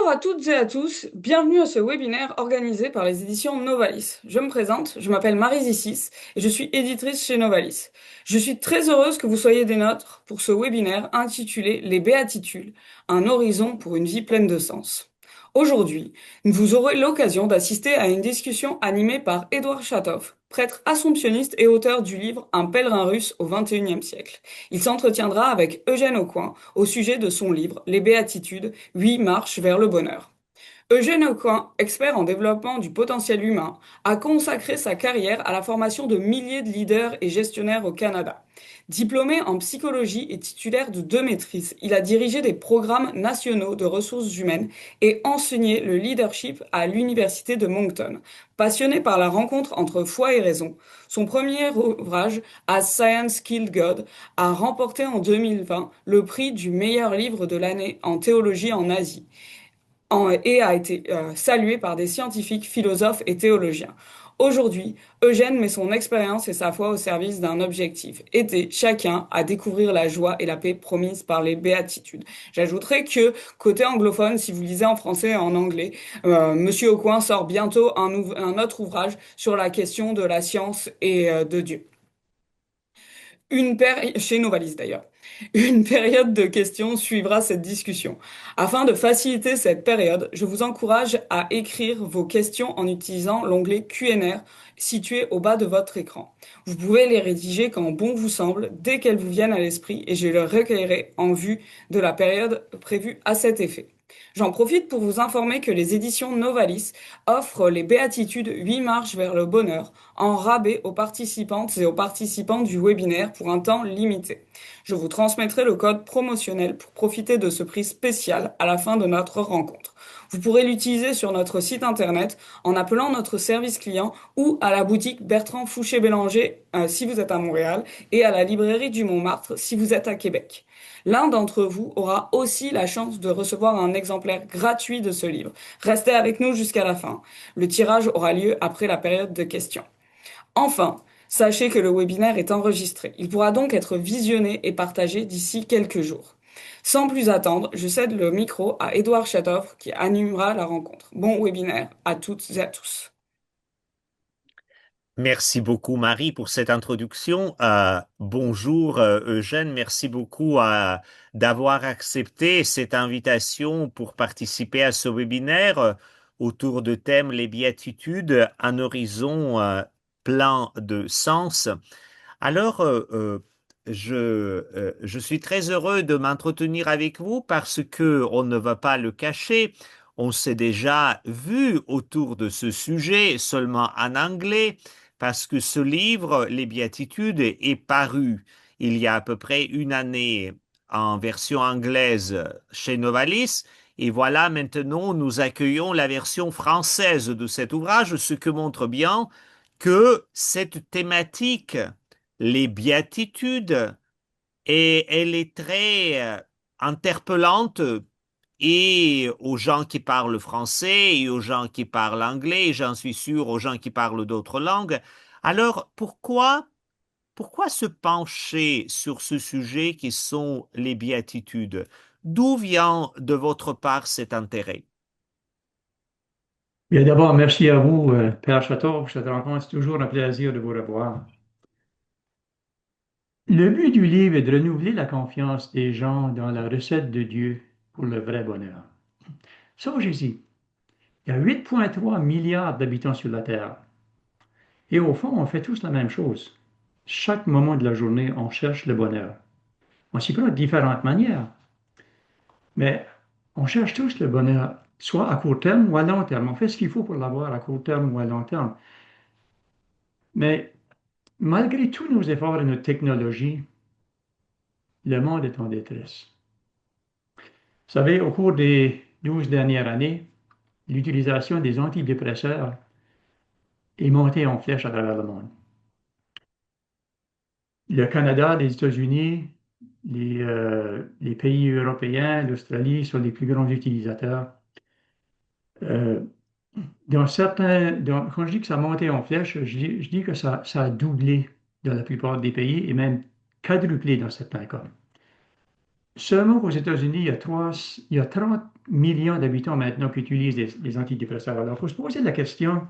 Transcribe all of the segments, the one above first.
Bonjour à toutes et à tous, bienvenue à ce webinaire organisé par les éditions Novalis. Je me présente, je m'appelle Marie Zissis et je suis éditrice chez Novalis. Je suis très heureuse que vous soyez des nôtres pour ce webinaire intitulé Les Béatitudes, un horizon pour une vie pleine de sens. Aujourd'hui, vous aurez l'occasion d'assister à une discussion animée par Édouard Chatov, prêtre assomptionniste et auteur du livre Un pèlerin russe au XXIe siècle. Il s'entretiendra avec Eugène Aucoin au sujet de son livre Les Béatitudes, 8 marches vers le bonheur. Eugène Aucoin, expert en développement du potentiel humain, a consacré sa carrière à la formation de milliers de leaders et gestionnaires au Canada. Diplômé en psychologie et titulaire de 2 maîtrises, il a dirigé des programmes nationaux de ressources humaines et enseigné le leadership à l'université de Moncton. Passionné par la rencontre entre foi et raison, son premier ouvrage, As Science Killed God, a remporté en 2020 le prix du meilleur livre de l'année en théologie en Asie et a été salué par des scientifiques, philosophes et théologiens. Aujourd'hui, Eugène met son expérience et sa foi au service d'un objectif, aider chacun à découvrir la joie et la paix promises par les béatitudes. J'ajouterai que, côté anglophone, si vous lisez en français et en anglais, Monsieur Aucoin sort bientôt un autre ouvrage sur la question de la science et de Dieu. Chez Novalis d'ailleurs. Une période de questions suivra cette discussion. Afin de faciliter cette période, je vous encourage à écrire vos questions en utilisant l'onglet Q&R situé au bas de votre écran. Vous pouvez les rédiger quand bon vous semble, dès qu'elles vous viennent à l'esprit, et je les recueillerai en vue de la période prévue à cet effet. J'en profite pour vous informer que les éditions Novalis offrent les Béatitudes 8 marches vers le bonheur en rabais aux participantes et aux participants du webinaire pour un temps limité. Je vous transmettrai le code promotionnel pour profiter de ce prix spécial à la fin de notre rencontre. Vous pourrez l'utiliser sur notre site internet en appelant notre service client ou à la boutique Bertrand Fouché-Bélanger si vous êtes à Montréal et à la librairie du Montmartre si vous êtes à Québec. L'un d'entre vous aura aussi la chance de recevoir un exemplaire gratuit de ce livre. Restez avec nous jusqu'à la fin. Le tirage aura lieu après la période de questions. Enfin, sachez que le webinaire est enregistré. Il pourra donc être visionné et partagé d'ici quelques jours. Sans plus attendre, je cède le micro à Édouard Chatov qui animera la rencontre. Bon webinaire à toutes et à tous. Merci beaucoup, Marie, pour cette introduction. Bonjour, Eugène. Merci beaucoup d'avoir accepté cette invitation pour participer à ce webinaire autour de thème Les béatitudes, un horizon plein de sens. Alors, je suis très heureux de m'entretenir avec vous parce que on ne va pas le cacher. On s'est déjà vu autour de ce sujet seulement en anglais parce que ce livre, Les Béatitudes, est paru il y a à peu près une année en version anglaise chez Novalis. Et voilà, maintenant, nous accueillons la version française de cet ouvrage, ce que montre bien que cette thématique, les béatitudes, et elle est très interpellante et aux gens qui parlent français et aux gens qui parlent anglais, et j'en suis sûr aux gens qui parlent d'autres langues. Alors, pourquoi se pencher sur ce sujet qui sont les béatitudes? D'où vient de votre part cet intérêt? Bien, d'abord, merci à vous, Père Château, pour cette rencontre. C'est toujours un plaisir de vous revoir. Le but du livre est de renouveler la confiance des gens dans la recette de Dieu pour le vrai bonheur. Songez-y, il y a 8,3 milliards d'habitants sur la Terre. Et au fond, on fait tous la même chose. Chaque moment de la journée, on cherche le bonheur. On s'y prend de différentes manières, mais on cherche tous le bonheur, soit à court terme ou à long terme. On fait ce qu'il faut pour l'avoir à court terme ou à long terme. Mais malgré tous nos efforts et notre technologie, le monde est en détresse. Vous savez, au cours des 12 dernières années, l'utilisation des antidépresseurs est montée en flèche à travers le monde. Le Canada, les États-Unis, les pays européens, l'Australie sont les plus grands utilisateurs. Euh, quand je dis que ça a monté en flèche, je dis que ça a doublé dans la plupart des pays et même quadruplé dans certains cas. seulement aux États-Unis, il y a 30 millions d'habitants maintenant qui utilisent des antidépresseurs. Alors, il faut se poser la question,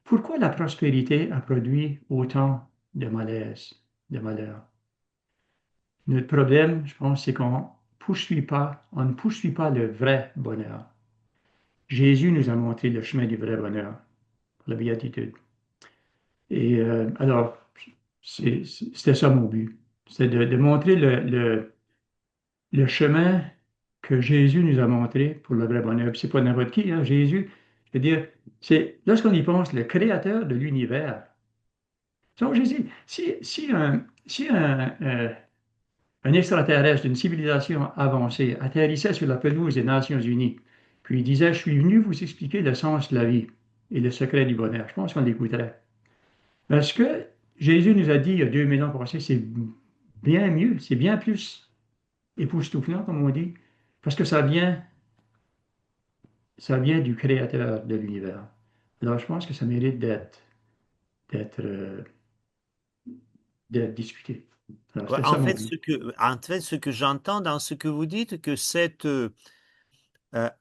pourquoi la prospérité a produit autant de malaise, de malheur? Notre problème, je pense, c'est on ne poursuit pas le vrai bonheur. Jésus nous a montré le chemin du vrai bonheur, la béatitude. Et alors, c'était ça mon but. C'est de montrer le chemin que Jésus nous a montré pour le vrai bonheur. Puis c'est pas n'importe qui, hein, Jésus. Je veux dire, c'est, lorsqu'on y pense, le créateur de l'univers. Donc, Jésus, si un extraterrestre d'une civilisation avancée atterrissait sur la pelouse des Nations Unies, puis il disait, je suis venu vous expliquer le sens de la vie et le secret du bonheur, je pense qu'on l'écouterait. Parce que Jésus nous a dit il y a 2000 ans passés, c'est bien mieux, c'est bien plus époustouflant, comme on dit, parce que ça vient du créateur de l'univers. Alors, je pense que ça mérite d'être, euh, d'être discuté. Alors, Ouais, c'était ça mon but. En fait, ce que j'entends dans ce que vous dites, que cette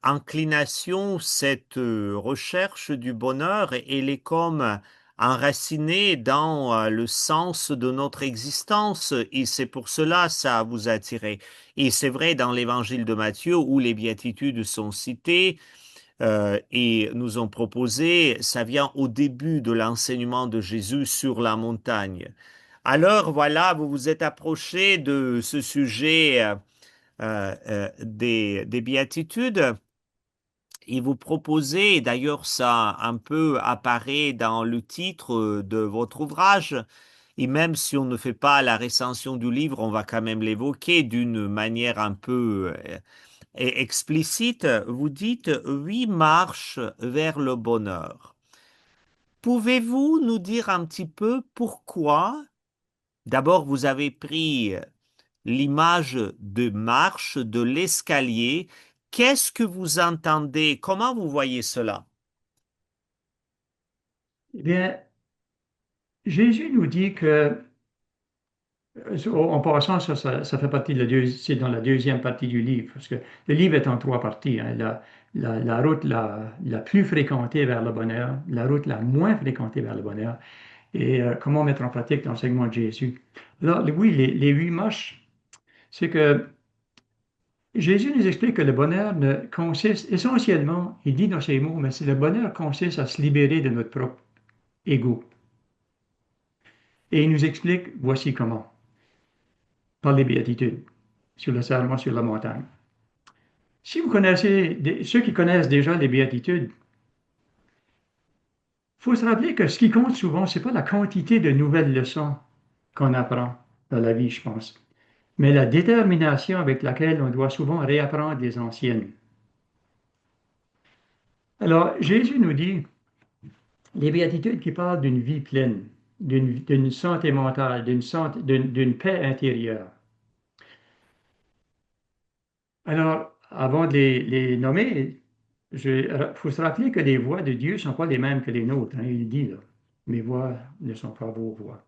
inclination, cette recherche du bonheur, elle est comme enracinée dans le sens de notre existence et c'est pour cela ça vous a attiré. Et c'est vrai dans l'évangile de Matthieu où les béatitudes sont citées et nous ont proposé, ça vient au début de l'enseignement de Jésus sur la montagne. Alors voilà, vous vous êtes approché de ce sujet des béatitudes. Et vous proposez, et d'ailleurs ça un peu apparaît dans le titre de votre ouvrage, et même si on ne fait pas la recension du livre, on va quand même l'évoquer d'une manière un peu explicite. Vous dites 8 marches vers le bonheur. Pouvez-vous nous dire un petit peu pourquoi, d'abord vous avez pris l'image de marche, de l'escalier, qu'est-ce que vous entendez? Comment vous voyez cela? Eh bien, Jésus nous dit que, en passant, ça fait partie c'est dans la deuxième partie du livre, parce que le livre est en trois parties, hein. La route la plus fréquentée vers le bonheur, la route la moins fréquentée vers le bonheur, et comment mettre en pratique l'enseignement de Jésus. Alors, oui, les 8 marches, c'est que Jésus nous explique que le bonheur ne consiste essentiellement, il dit dans ses mots, mais c'est le bonheur consiste à se libérer de notre propre ego. Et il nous explique, voici comment, par les béatitudes, sur le serment sur la montagne. Si vous connaissez, ceux qui connaissent déjà les béatitudes, il faut se rappeler que ce qui compte souvent, ce n'est pas la quantité de nouvelles leçons qu'on apprend dans la vie, je pense, mais la détermination avec laquelle on doit souvent réapprendre les anciennes. Alors, Jésus nous dit, les béatitudes qui parlent d'une vie pleine, d'une santé mentale, d'une paix intérieure. Alors, avant de les nommer, il faut se rappeler que les voix de Dieu ne sont pas les mêmes que les nôtres, hein. Il dit, là, mes voix ne sont pas vos voix.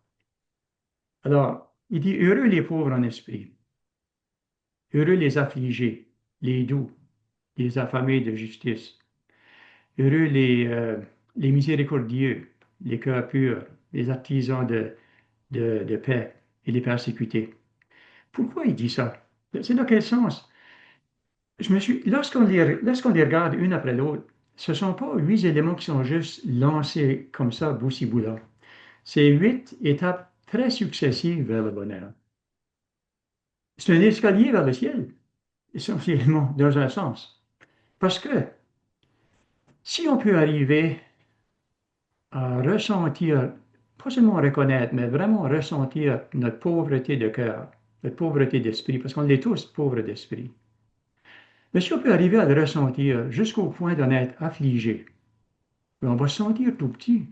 Alors, il dit, heureux les pauvres en esprit, heureux les affligés, les doux, les affamés de justice, heureux les miséricordieux, les cœurs purs, les artisans de paix et les persécutés. Pourquoi il dit ça? C'est dans quel sens? Lorsqu'on les regarde une après l'autre, ce ne sont pas 8 éléments qui sont juste lancés comme ça, bout-ci-bout-là. C'est 8 étapes très successives vers le bonheur. C'est un escalier vers le ciel, essentiellement, dans un sens. Parce que si on peut arriver à ressentir, pas seulement reconnaître, mais vraiment ressentir notre pauvreté de cœur, notre pauvreté d'esprit, parce qu'on est tous pauvres d'esprit. Mais si on peut arriver à le ressentir jusqu'au point d'en être affligé, on va se sentir tout petit.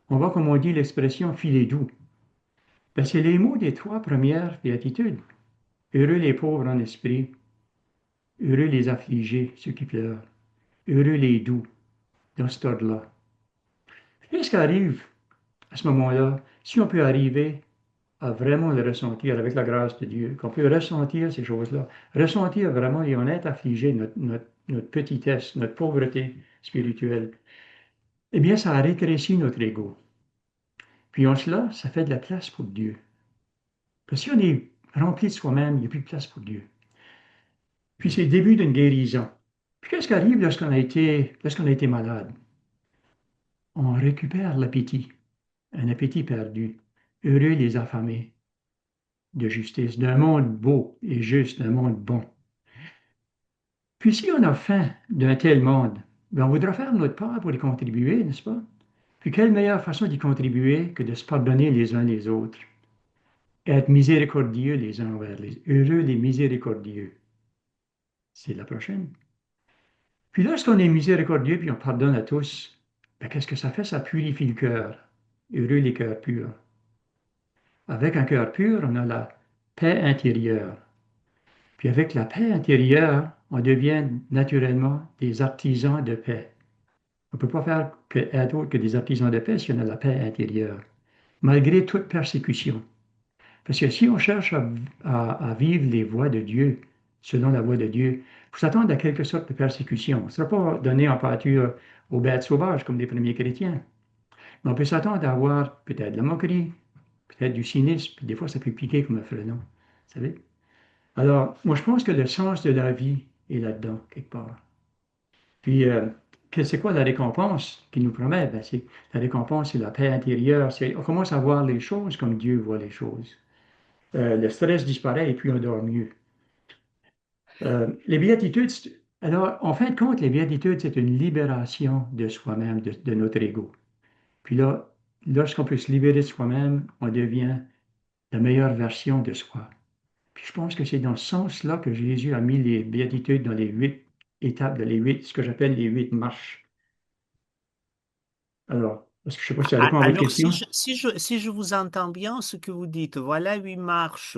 On va, comme on dit l'expression, filer doux. Ben, c'est les mots des 3 premières béatitudes. Heureux les pauvres en esprit, heureux les affligés, ceux qui pleurent, heureux les doux, dans cet ordre-là. Qu'est-ce qui arrive à ce moment-là, si on peut arriver à vraiment le ressentir avec la grâce de Dieu, qu'on peut ressentir ces choses-là, ressentir vraiment et en être affligé notre petitesse, notre pauvreté spirituelle, eh bien, ça rétrécit notre ego. Puis en cela, ça fait de la place pour Dieu. Parce que si on est rempli de soi-même, il n'y a plus de place pour Dieu. Puis c'est le début d'une guérison. Puis qu'est-ce qui arrive lorsqu'on a été malade? On récupère l'appétit, un appétit perdu. Heureux les affamés de justice, d'un monde beau et juste, d'un monde bon. Puis si on a faim d'un tel monde, ben on voudra faire notre part pour y contribuer, n'est-ce pas? Puis quelle meilleure façon d'y contribuer que de se pardonner les uns les autres, être miséricordieux les uns envers les autres, heureux les miséricordieux. C'est la prochaine. Puis lorsqu'on est miséricordieux puis on pardonne à tous, ben qu'est-ce que ça fait? Ça purifie le cœur. Heureux les cœurs purs. Avec un cœur pur, on a la paix intérieure. Puis avec la paix intérieure, on devient naturellement des artisans de paix. On ne peut pas faire être autre que des artisans de paix si on a la paix intérieure, malgré toute persécution. Parce que si on cherche à vivre les voies de Dieu, selon la voie de Dieu, il faut s'attendre à quelque sorte de persécution. On ne sera pas donné en pâture aux bêtes sauvages comme les premiers chrétiens. Mais on peut s'attendre à avoir peut-être de la moquerie, peut-être du cynisme, puis des fois ça peut piquer comme un frelon. Vous savez? Alors, moi je pense que le sens de la vie est là-dedans, quelque part. Puis, c'est quoi la récompense qu'il nous promet? Ben, la récompense, c'est la paix intérieure. On commence à voir les choses comme Dieu voit les choses. Le stress disparaît et puis on dort mieux. Les béatitudes, alors, en fin de compte, les béatitudes, c'est une libération de soi-même, de notre ego. Puis là, lorsqu'on peut se libérer de soi-même, on devient la meilleure version de soi. Puis je pense que c'est dans ce sens-là que Jésus a mis les béatitudes dans les 8 étapes, ce que j'appelle les 8 marches. Alors, parce que je ne sais pas si ça répond à votre Alors, si question. je, si je, si je vous entends bien, ce que vous dites, voilà 8 marches,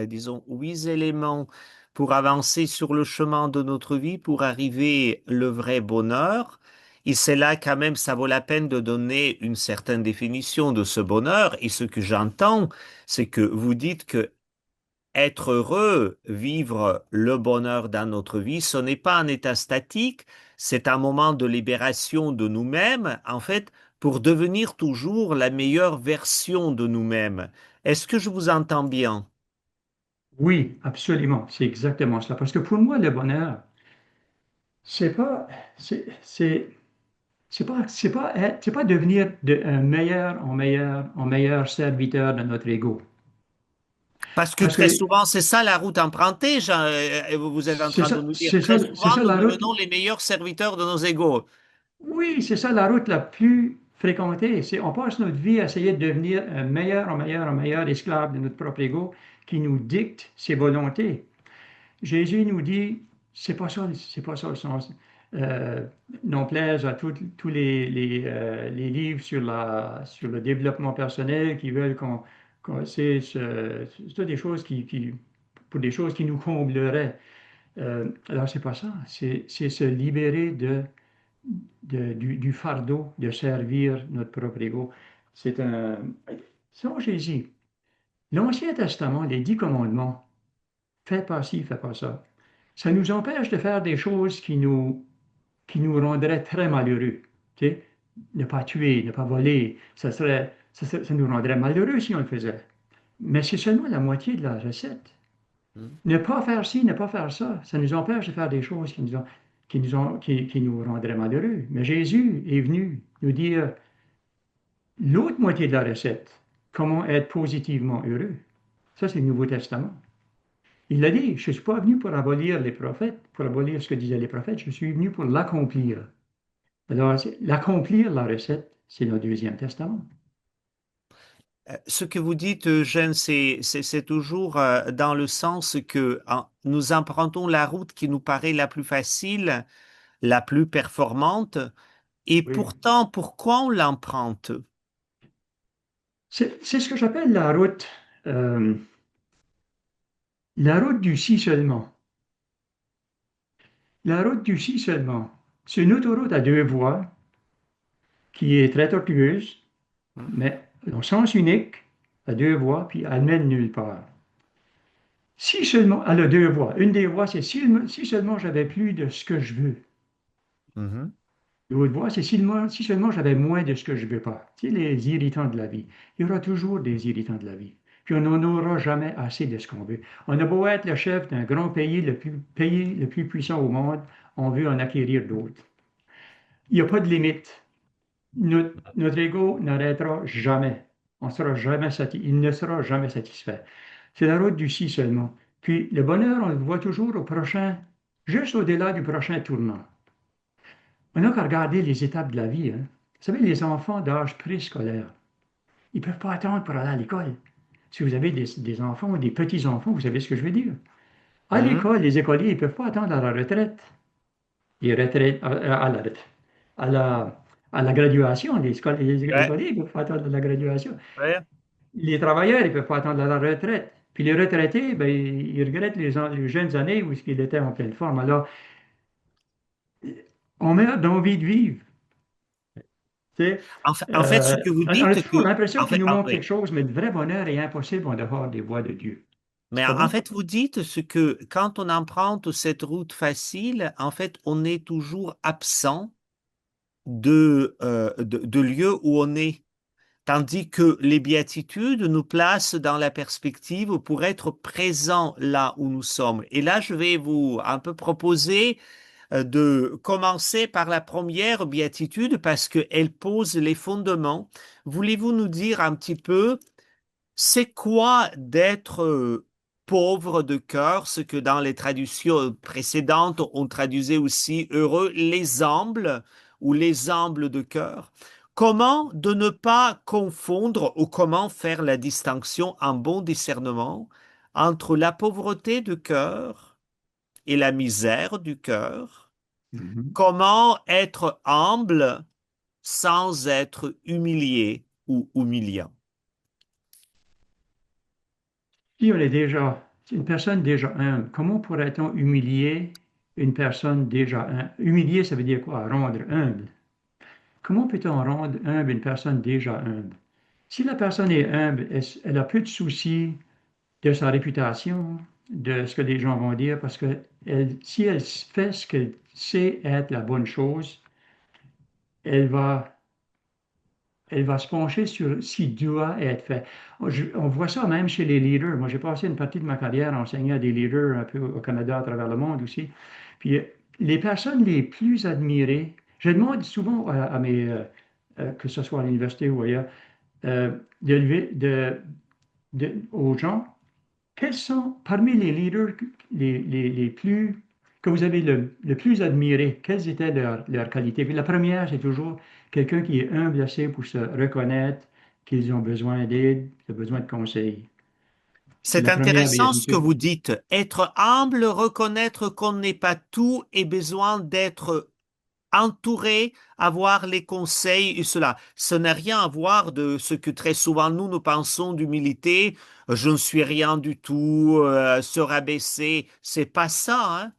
disons, 8 éléments pour avancer sur le chemin de notre vie, pour arriver le vrai bonheur. Et c'est là quand même, ça vaut la peine de donner une certaine définition de ce bonheur. Et ce que j'entends, c'est que vous dites que être heureux, vivre le bonheur dans notre vie, ce n'est pas un état statique, c'est un moment de libération de nous-mêmes, en fait, pour devenir toujours la meilleure version de nous-mêmes. Est-ce que je vous entends bien? Oui, absolument, c'est exactement cela. Parce que pour moi, le bonheur, c'est pas, c'est pas devenir un en meilleur serviteur de notre ego. Parce que Parce très que souvent, c'est ça la route empruntée, Jean, et vous êtes en train de nous dire, très c'est souvent, ça nous la route. devenons les meilleurs serviteurs de nos égos. Oui, c'est ça la route la plus fréquentée. On passe notre vie à essayer de devenir un en meilleur esclave de notre propre ego qui nous dicte ses volontés. Jésus nous dit, c'est pas ça le sens. Euh, non plaise à tous les livres sur le développement personnel qui veulent c'est toutes des choses pour des choses qui nous combleraient. Alors, c'est pas ça. C'est se libérer du fardeau de servir notre propre ego. C'est un. Songez-y. L'Ancien Testament, les 10 commandements, fais pas ci, fais pas ça. Ça nous empêche de faire des choses qui nous rendraient très malheureux. Tu sais, ne pas tuer, ne pas voler, ça nous rendrait malheureux si on le faisait. Mais c'est seulement la moitié de la recette. Ne pas faire ci, ne pas faire ça, ça nous empêche de faire des choses qui nous rendraient malheureux. Mais Jésus est venu nous dire l'autre moitié de la recette, comment être positivement heureux. Ça, c'est le Nouveau Testament. Il a dit, je ne suis pas venu pour abolir les prophètes, pour abolir ce que disaient les prophètes, je suis venu pour l'accomplir. Alors, l'accomplir, la recette, c'est le Deuxième Testament. Ce que vous dites, Eugène, c'est toujours dans le sens que nous empruntons la route qui nous paraît la plus facile, la plus performante, et Oui. pourtant, pourquoi on l'emprunte? C'est ce que j'appelle la route du si seulement. La route du si seulement. C'est une autoroute à 2 voies qui est très tortueuse, Hmm. mais en sens unique. à deux voies, puis elle mène nulle part. Si seulement, elle a deux voies. Une des voies, c'est si seulement j'avais plus de ce que je veux. Mhm. L'autre voie, c'est si seulement j'avais moins de ce que je veux pas. Tu sais, les irritants de la vie. Il y aura toujours des irritants de la vie. Puis on n'en aura jamais assez de ce qu'on veut. On a beau être le chef d'un grand pays le plus puissant au monde, on veut en acquérir d'autres. Il n'y a pas de limite. Notre ego n'arrêtera jamais. Il ne sera jamais satisfait. C'est la route du si seulement. Puis le bonheur, on le voit toujours au prochain, juste au-delà du prochain tournant. On n'a qu'à regarder les étapes de la vie, hein. Vous savez, les enfants d'âge préscolaire, ils ne peuvent pas attendre pour aller à l'école. Si vous avez des enfants ou des petits-enfants, vous savez ce que je veux dire. À Mhm. l'école, les écoliers, ils ne peuvent pas attendre à la retraite. Les retraites, à la retraite, à la, à la graduation. Les Ouais, écoliers, ils ne peuvent pas attendre à la graduation. ouais. Les travailleurs, ils ne peuvent pas attendre à la retraite. Puis les retraités, ben, ils regrettent les jeunes années où ils étaient en pleine forme. Alors, on meurt d'envie de vivre. Tu sais, En fait, ce que vous on a dites toujours que, l'impression en qu'il fait, nous manque quelque oui. chose, mais le vrai bonheur est impossible en dehors des voies de Dieu. Mais C'est pas en bon? fait, vous dites ce que quand on emprunte cette route facile, en fait, on est toujours absent de lieu où on est. Tandis que les béatitudes nous placent dans la perspective pour être présent là où nous sommes. Et là, je vais vous un peu proposer de commencer par la première béatitude parce qu'elle pose les fondements. Voulez-vous nous dire un petit peu c'est quoi d'être pauvre de cœur, ce que dans les traductions précédentes on traduisait aussi heureux, les humbles ou les humbles de cœur? Comment de ne pas confondre ou comment faire la distinction en bon discernement entre la pauvreté de cœur et la misère du cœur? Mhm. Comment être humble sans être humilié ou humiliant? Si on est déjà, si une personne déjà humble, comment pourrait-on humilier une personne déjà humble? Humilier, ça veut dire quoi? Rendre humble. Comment peut-on rendre humble une personne déjà humble? Si la personne est humble, elle a peu de soucis de sa réputation, de ce que les gens vont dire, parce que si elle fait ce qu'elle sait être la bonne chose, elle va elle va se pencher sur ce qui doit être fait. On voit ça même chez les leaders. Moi, j'ai passé une partie de ma carrière à enseigner à des leaders un peu au Canada, à travers le monde aussi. Puis les personnes les plus admirées, je demande souvent à mes, que ce soit à l'université ou ailleurs, euh, de, aux gens, quels sont parmi les leaders les plus que vous avez le plus admiré, quelles étaient leurs qualités? Puis la première, c'est toujours quelqu'un qui est humble assez pour se reconnaître qu'ils ont besoin d'aide, qu'ils ont besoin de conseils. C'est C'est la première intéressant ce que béatitude. vous dites. Être humble, reconnaître qu'on n'est pas tout et besoin d'être entouré, avoir les conseils et cela. Ce n'a rien à voir de ce que très souvent nous pensons d'humilité. Je ne suis rien du tout, se rabaisser. C'est pas ça, hein?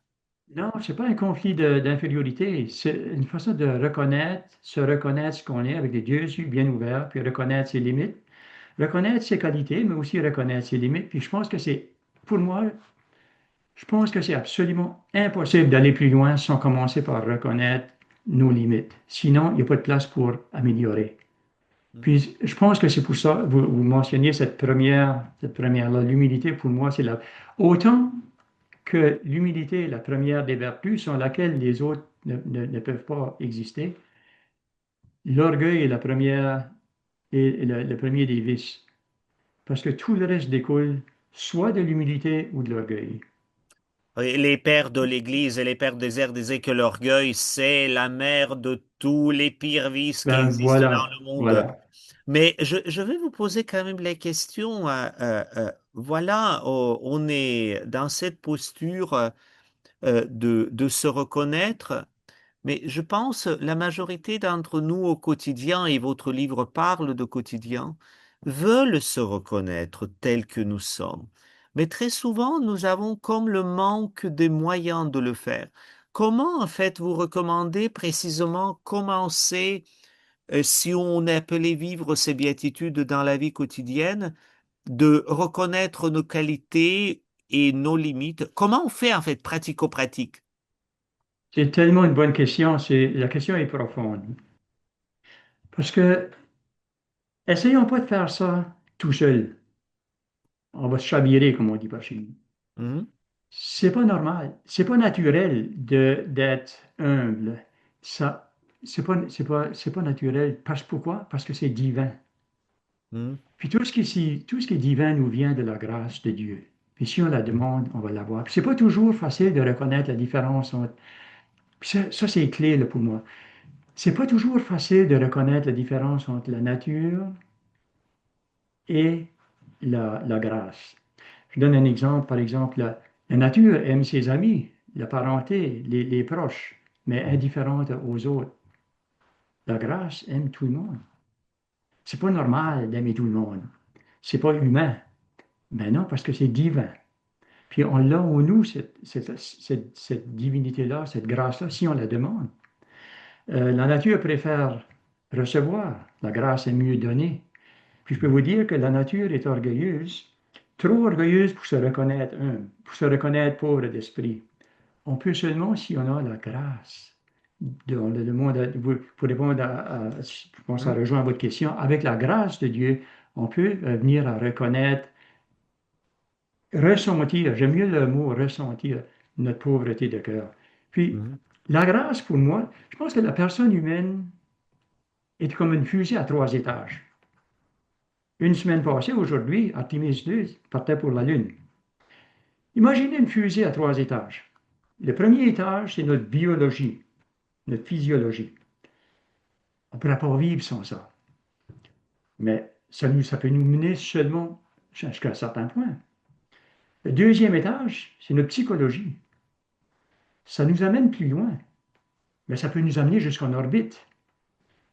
Non, c'est pas un conflit d'infériorité. C'est une façon de se reconnaître ce qu'on est avec des yeux bien ouverts, puis reconnaître ses limites, reconnaître ses qualités, mais aussi reconnaître ses limites. Puis je pense que pour moi, je pense que c'est absolument impossible d'aller plus loin sans commencer par reconnaître nos limites. Sinon, il n'y a pas de place pour améliorer. Puis, je pense que c'est pour ça, vous mentionniez cette première-là, l'humilité, pour moi, c'est autant que l'humilité est la première des vertus sans laquelle les autres ne peuvent pas exister, l'orgueil est le premier des vices. Parce que tout le reste découle soit de l'humilité ou de l'orgueil. Et les pères de l'Église et les pères des airs disaient que l'orgueil, c'est la mère de tous les pires vices qui Ben existent dans voilà, le monde. voilà. Mais je vais vous poser quand même la question. Voilà, on est dans cette posture de se reconnaître, mais je pense la majorité d'entre nous au quotidien, et votre livre parle de quotidien, veulent se reconnaître tels que nous sommes. Mais très souvent, nous avons comme le manque des moyens de le faire. Comment, en fait, vous recommandez précisément commencer si on est appelé vivre ces béatitudes dans la vie quotidienne, de reconnaître nos qualités et nos limites? Comment on fait en fait pratico-pratique? C'est tellement une bonne question. La question est profonde. Parce que, essayons pas de faire ça tout seul. On va se chavirer, comme on dit par chez nous. Mhm, C'est pas normal. C'est pas naturel d'être humble. Ça, c'est pas naturel. Pourquoi? Parce que c'est divin. mhm, Puis tout ce qui est divin nous vient de la grâce de Dieu. Puis si on la demande, on va l'avoir. Puis c'est pas toujours facile de reconnaître la différence entre. Puis ça, c'est clé là, pour moi. C'est pas toujours facile de reconnaître la différence entre la nature et la grâce. Je donne un exemple. Par exemple, la nature aime ses amis, la parenté, les proches, mais indifférente aux autres. La grâce aime tout le monde. C'est pas normal d'aimer tout le monde. C'est pas humain. Ben non, parce que c'est divin. Puis on l'a en nous, cette divinité-là, cette grâce-là, si on la demande. La nature préfère recevoir. La grâce est mieux donnée. Puis je peux vous dire que la nature est orgueilleuse, trop orgueilleuse pour se reconnaître humble, pour se reconnaître pauvre d'esprit. On peut seulement si on a la grâce. On le demande pour répondre je pense que ça mhm, rejoint votre question, avec la grâce de Dieu, on peut venir à reconnaître, ressentir, j'aime mieux le mot ressentir, notre pauvreté de cœur. Puis, mhm. la grâce, pour moi, je pense que la personne humaine est comme une fusée à 3 étages. Une semaine passée, aujourd'hui, Artemis 2 partait pour la Lune. Imaginez une fusée à 3 étages. Le premier étage, c'est notre biologie, notre physiologie. On ne pourra pas vivre sans ça. Mais ça peut nous mener seulement jusqu'à un certain point. Le deuxième étage, c'est notre psychologie. Ça nous amène plus loin, mais ça peut nous amener jusqu'en orbite,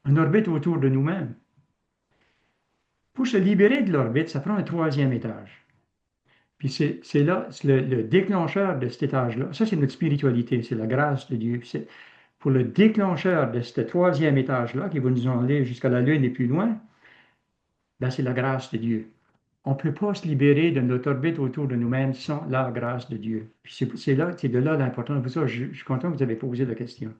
en orbite autour de nous-mêmes. Pour se libérer de l'orbite, ça prend un troisième étage. Puis c'est là, c'est le déclencheur de cet étage-là. Ça, c'est notre spiritualité, c'est la grâce de Dieu. C'est pour le déclencheur de ce troisième étage-là, qui va nous emmener jusqu'à la Lune et plus loin, ben, c'est la grâce de Dieu. On ne peut pas se libérer de notre orbite autour de nous-mêmes sans la grâce de Dieu. Puis c'est de là l'importance. Pour ça, je suis content que vous avez posé la question.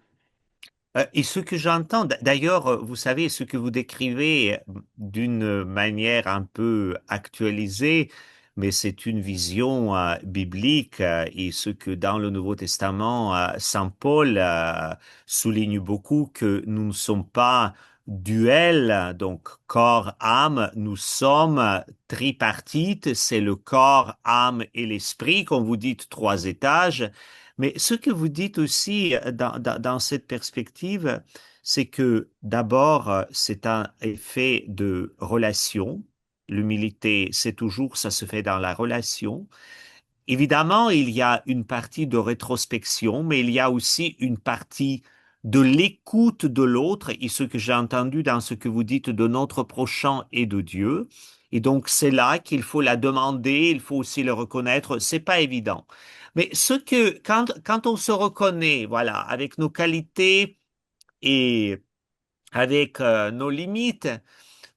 Et ce que j'entends, d'ailleurs, vous savez, ce que vous décrivez d'une manière un peu actualisée, mais c'est une vision biblique et ce que dans le Nouveau Testament, Saint Paul souligne beaucoup que nous ne sommes pas duels, donc corps-âme, nous sommes tripartites, c'est le corps, âme et l'esprit, comme vous dites, 3 étages. Mais ce que vous dites aussi dans cette perspective, c'est que d'abord, c'est un effet de relation. L'humilité, c'est toujours, ça se fait dans la relation. Évidemment, il y a une partie de rétrospection, mais il y a aussi une partie de l'écoute de l'autre et ce que j'ai entendu dans ce que vous dites de notre prochain et de Dieu. Et donc, c'est là qu'il faut la demander, il faut aussi le reconnaître. C'est pas évident. Mais quand on se reconnaît, voilà, avec nos qualités et avec nos limites,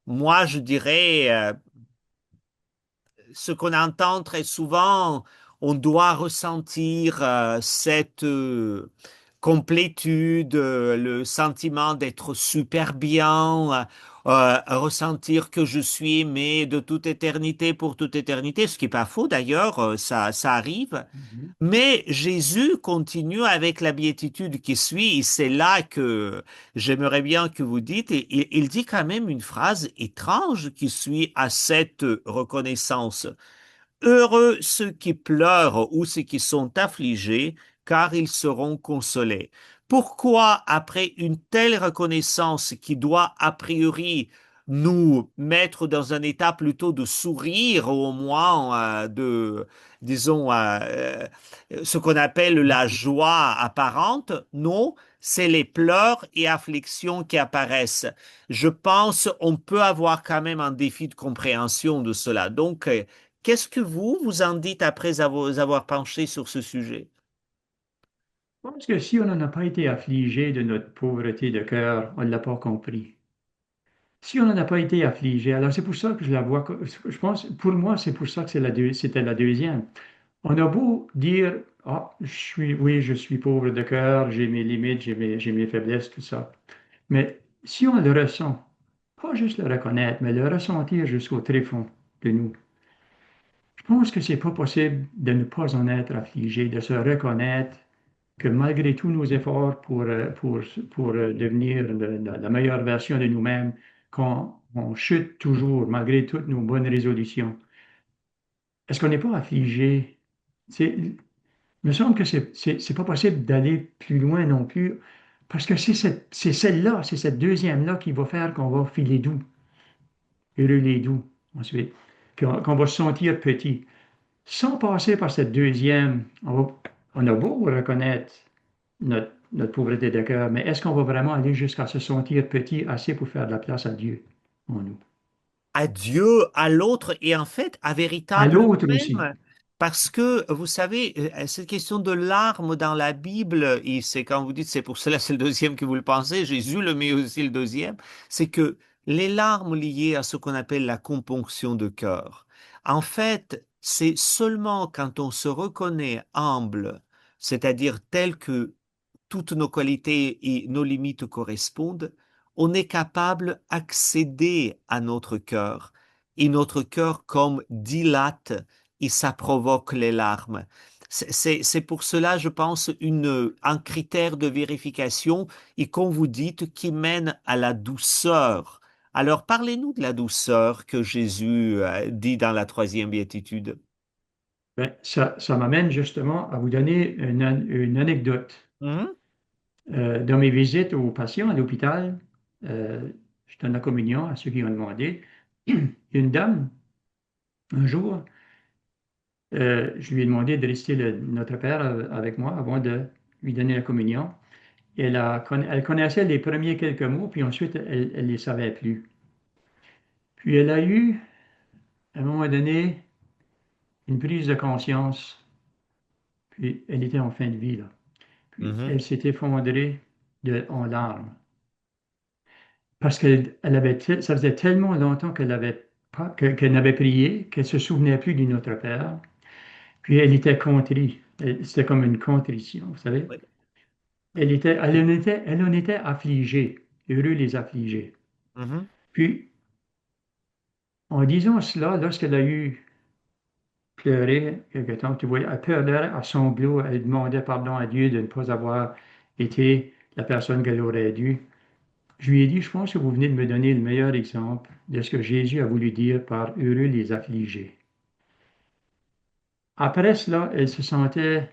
moi, je dirais, ce qu'on entend très souvent, on doit ressentir cette complétude, le sentiment d'être super bien, ressentir que je suis aimé de toute éternité pour toute éternité, ce qui n'est pas faux d'ailleurs, ça arrive. Mhm. Mais Jésus continue avec la béatitude qui suit, et c'est là que j'aimerais bien que vous dites, et il dit quand même une phrase étrange qui suit à cette reconnaissance. Heureux ceux qui pleurent ou ceux qui sont affligés, car ils seront consolés. Pourquoi, après une telle reconnaissance qui doit a priori nous mettre dans un état plutôt de sourire, ou au moins disons, ce qu'on appelle la joie apparente, non, c'est les pleurs et afflictions qui apparaissent. Je pense on peut avoir quand même un défi de compréhension de cela. Donc, qu'est-ce que vous en dites après avoir penché sur ce sujet? Je pense que si on n'en a pas été affligé de notre pauvreté de cœur, on ne l'a pas compris. Si on n'a pas été affligé, alors c'est pour ça que je la vois, je pense, pour moi, c'est pour ça que c'était la deuxième. On a beau dire, ah, oui, je suis pauvre de cœur, j'ai mes limites, j'ai mes faiblesses, tout ça. Mais si on le ressent, pas juste le reconnaître, mais le ressentir jusqu'au tréfonds de nous, je pense que c'est pas possible de ne pas en être affligé, de se reconnaître que malgré tous nos efforts pour devenir la meilleure version de nous-mêmes, quand on chute toujours, malgré toutes nos bonnes résolutions, est-ce qu'on n'est pas affligé? Il me semble que c'est pas possible d'aller plus loin non plus, parce que c'est celle-là, c'est cette deuxième-là qui va faire qu'on va filer doux, heureux les doux, ensuite, qu'on va se sentir petit. Sans passer par cette deuxième, on a beau reconnaître notre pauvreté de cœur, mais est-ce qu'on va vraiment aller jusqu'à se sentir petit assez pour faire de la place à Dieu en nous? À Dieu, à l'autre et en fait à À véritable l'autre aussi. même. Parce que, vous savez, cette question de larmes dans la Bible, et c'est quand vous dites c'est pour cela c'est le deuxième que vous le pensez, Jésus le met aussi le deuxième, c'est que les larmes liées à ce qu'on appelle la componction de cœur, en fait, c'est seulement quand on se reconnaît humble, c'est-à-dire tel que toutes nos qualités et nos limites correspondent, on est capable d'accéder à notre cœur. Et notre cœur comme dilate et ça provoque les larmes. C'est pour cela, je pense, un critère de vérification et qu'on vous dites qui mène à la douceur. Alors parlez-nous de la douceur que Jésus dit dans la troisième béatitude. Ben, ça m'amène justement à vous donner une anecdote. Mhm, Dans mes visites aux patients à l'hôpital, euh, je donne la communion à ceux qui ont demandé. Une dame, un jour, je lui ai demandé de réciter Notre Père avec moi avant de lui donner la communion. Elle connaissait les premiers quelques mots, puis ensuite, elle ne les savait plus. Puis elle a eu, à un moment donné, une prise de conscience, puis elle était en fin de vie, là. Puis mhm, elle s'est effondrée en larmes. Parce ça faisait tellement longtemps qu'elle avait pas, qu'elle n'avait prié, qu'elle se souvenait plus du Notre Père. Puis elle était contrite. C'était comme une contrition, vous savez. oui, Elle en était affligée. Heureux les affligés. mhm. Puis, en disant cela, lorsqu'elle a eu pleuré quelque temps, tu vois, elle pleurait à sanglots, elle demandait pardon à Dieu de ne pas avoir été la personne qu'elle aurait dû. Je lui ai dit, je pense que vous venez de me donner le meilleur exemple de ce que Jésus a voulu dire par heureux les affligés. Après cela, elle se sentait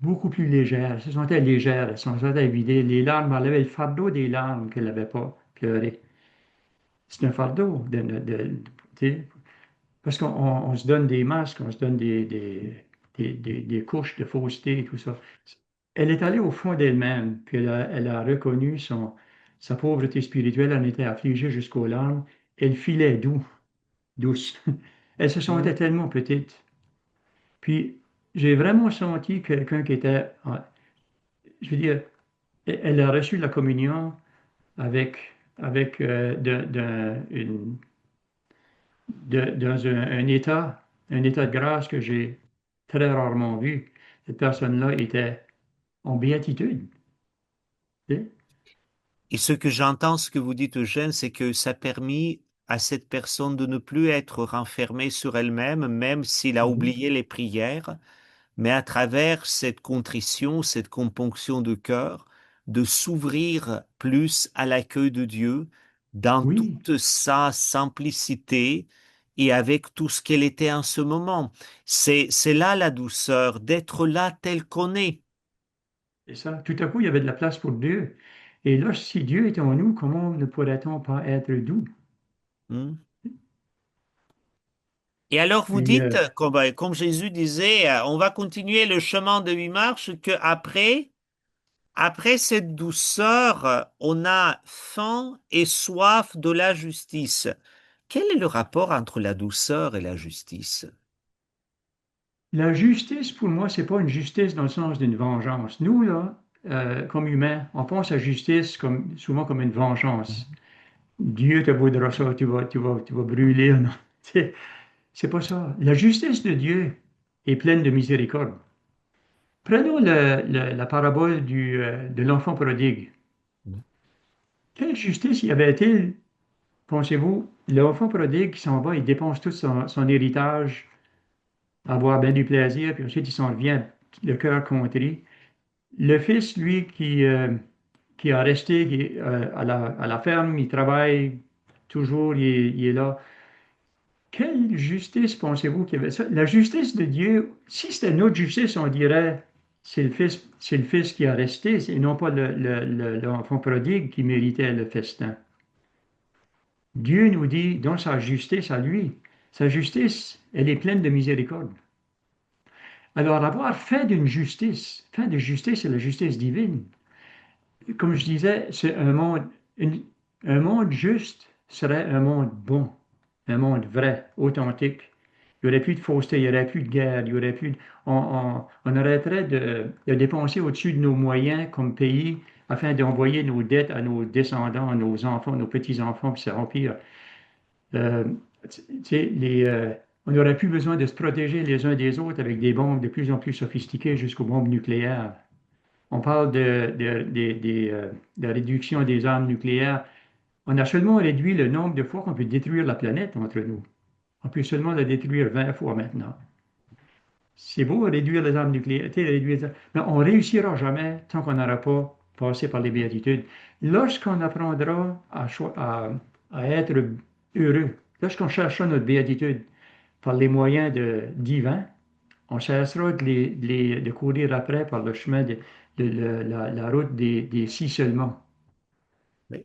beaucoup plus légère, elle se sentait légère, elle se sentait vidée. Les larmes, elle avait le fardeau des larmes qu'elle n'avait pas pleuré. C'est un fardeau, tu sais, parce qu'on se donne des masques, on se donne des couches de fausseté et tout ça. Elle est allée au fond d'elle-même, puis elle a reconnu sa pauvreté spirituelle, elle était affligée jusqu'aux larmes, elle filait douce. Elle se sentait Mhm. tellement petite. Puis j'ai vraiment senti quelqu'un qui était, je veux dire, elle a reçu la communion avec dans un état de grâce que j'ai très rarement vu. Cette personne-là était en béatitude. Tu sais. Et ce que j'entends, ce que vous dites, Eugène, c'est que ça a permis à cette personne de ne plus être renfermée sur elle-même, même s'il a Mhm. oublié les prières, mais à travers cette contrition, cette componction de cœur, de s'ouvrir plus à l'accueil de Dieu dans Oui, toute sa simplicité et avec tout ce qu'elle était en ce moment. C'est là la douceur, d'être là tel qu'on est. c'est ça. Tout à coup, il y avait de la place pour Dieu. Et là, si Dieu est en nous, comment ne pourrait-on pas être doux? Hmm. Et alors vous Puis, dites, comme Jésus disait, on va continuer le chemin de 8 marches, que après cette douceur, on a faim et soif de la justice. Quel est le rapport entre la douceur et la justice? la justice, pour moi, c'est pas une justice dans le sens d'une vengeance. Nous, là, comme humains, on pense à justice souvent comme une vengeance. Dieu te voudra ça, tu vas brûler. Non. C'est c'est pas ça. La justice de Dieu est pleine de miséricorde. Prenons la parabole de l'enfant prodigue. Quelle justice y avait-il, pensez-vous? L'enfant prodigue qui s'en va, il dépense tout son héritage, avoir bien du plaisir, puis ensuite il s'en revient le cœur contrit. Le fils, lui, qui a resté à la ferme, il travaille toujours, il est là. Quelle justice pensez-vous qu'il y avait ça? La justice de Dieu, si c'était notre justice, on dirait c'est le fils qui a resté, et non pas l'enfant prodigue qui méritait le festin. Dieu nous dit dans sa justice à lui, sa justice, elle est pleine de miséricorde. Alors avoir fin de justice, c'est la justice divine. Comme je disais, c'est un monde juste serait un monde bon, un monde vrai, authentique. Il n'y aurait plus de fausseté, il n'y aurait plus de guerre, il y aurait plus on arrêterait de dépenser au-dessus de nos moyens comme pays afin d'envoyer nos dettes à nos descendants, à nos enfants, nos petits-enfants, puis ça empire. Euh, on n'aurait plus besoin de se protéger les uns des autres avec des bombes de plus en plus sophistiquées jusqu'aux bombes nucléaires. On parle de la réduction des armes nucléaires. On a seulement réduit le nombre de fois qu'on peut détruire la planète entre nous. On peut seulement la détruire 20 fois maintenant. C'est beau réduire les armes nucléaires, mais on ne réussira jamais tant qu'on n'aura pas passé par les béatitudes. Lorsqu'on apprendra à être heureux, lorsqu'on cherchera notre béatitude par les moyens divins, on cessera de courir après par le chemin la route des si seulement. Oui.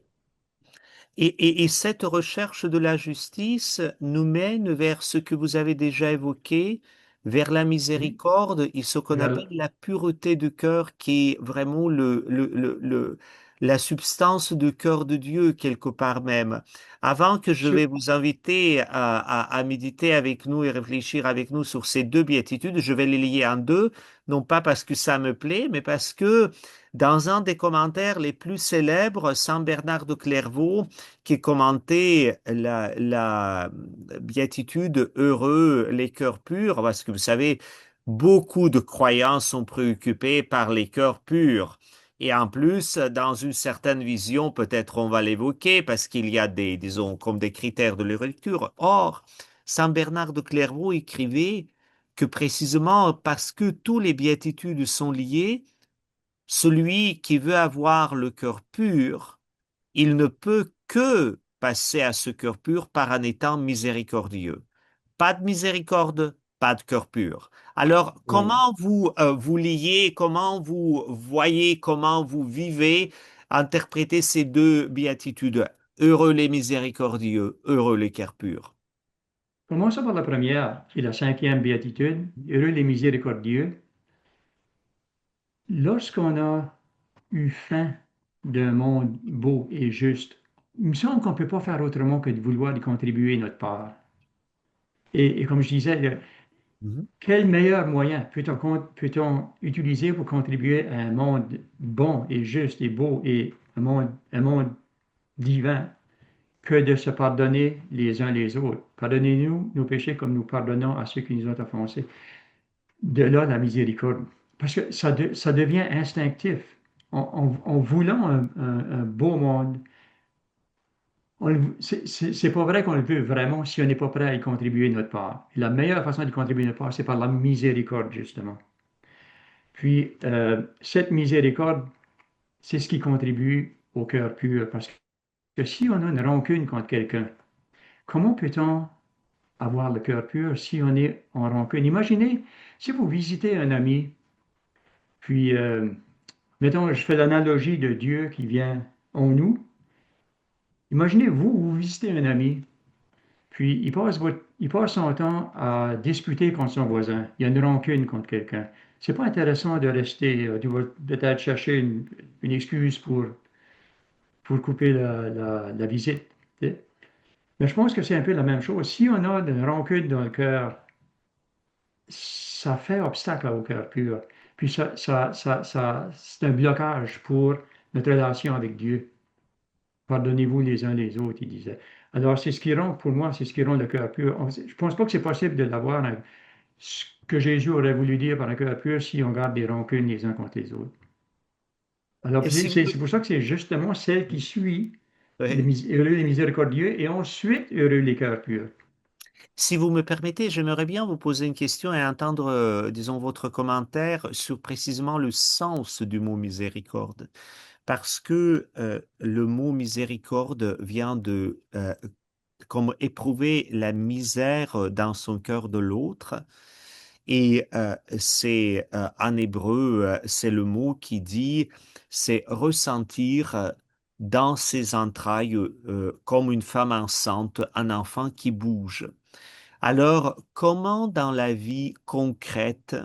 Et cette recherche de la justice nous mène vers ce que vous avez déjà évoqué, vers la Oui. miséricorde et ce qu'on appelle Vers- la pureté de cœur, qui est vraiment la substance de cœur de Dieu, quelque part même. Avant que je vais ce- vous inviter à méditer avec nous et réfléchir avec nous sur ces deux béatitudes, je vais les lier en deux, non pas parce que ça me plaît, mais parce que dans un des commentaires les plus célèbres, Saint Bernard de Clairvaux, qui commentait la béatitude heureux les cœurs purs, parce que vous savez, beaucoup de croyants sont préoccupés par les cœurs purs. Et en plus, dans une certaine vision, peut-être on va l'évoquer, parce qu'il y a disons, comme des critères de leur lecture. Or, Saint Bernard de Clairvaux écrivait que précisément parce que tous les béatitudes sont liées, celui qui veut avoir le cœur pur, il ne peut que passer à ce cœur pur par un étant miséricordieux. Pas de miséricorde, pas de cœur pur. Alors, oui. comment vous liez, comment vous voyez, comment vous vivez, interprétez ces deux béatitudes? Heureux les miséricordieux, heureux les cœurs purs. Commençons par la première, qui est la cinquième béatitude. Heureux les miséricordieux. Lorsqu'on a eu faim d'un monde beau et juste, il me semble qu'on ne peut pas faire autrement que de vouloir y contribuer notre part. Et comme je disais, Mhm. quel meilleur moyen peut-on utiliser pour contribuer à un monde bon et juste et beau et un monde divin que de se pardonner les uns les autres? Pardonnez-nous nos péchés comme nous pardonnons à ceux qui nous ont offensés. De là, la miséricorde. Parce que ça devient instinctif. En voulant un beau monde, c'est pas vrai qu'on le veut vraiment si on n'est pas prêt à y contribuer notre part. Et la meilleure façon d'y contribuer notre part, c'est par la miséricorde, justement. Puis, cette miséricorde, c'est ce qui contribue au cœur pur. Parce que si on a une rancune contre quelqu'un, comment peut-on avoir le cœur pur si on est en rancune? Imaginez, si vous visitez un ami, puis, mettons, je fais l'analogie de Dieu qui vient en nous. Imaginez, vous visitez un ami, puis il passe son temps à discuter contre son voisin. Il y a une rancune contre quelqu'un. C'est pas intéressant de rester, tu vas peut-être chercher une excuse pour couper la visite. Tu sais. Mais je pense que c'est un peu la même chose. Si on a une rancune dans le cœur, ça fait obstacle au cœur pur. Puis c'est un blocage pour notre relation avec Dieu. pardonnez-vous les uns les autres, il disait. Alors, c'est ce qui rend, pour moi, c'est ce qui rend le cœur pur. Je pense pas que c'est possible de l'avoir, ce que Jésus aurait voulu dire par un cœur pur si on garde des rancunes les uns contre les autres. Alors, Et puis si vous, c'est pour ça que c'est justement celle qui suit oui. heureux les miséricordieux et ensuite heureux les cœurs purs. Si vous me permettez, j'aimerais bien vous poser une question et entendre, disons, votre commentaire sur précisément le sens du mot miséricorde. Parce que le mot miséricorde vient de comme éprouver la misère dans son cœur de l'autre. Et c'est en hébreu, c'est le mot qui dit, c'est ressentir dans ses entrailles, comme une femme enceinte, un enfant qui bouge. Alors, comment dans la vie concrète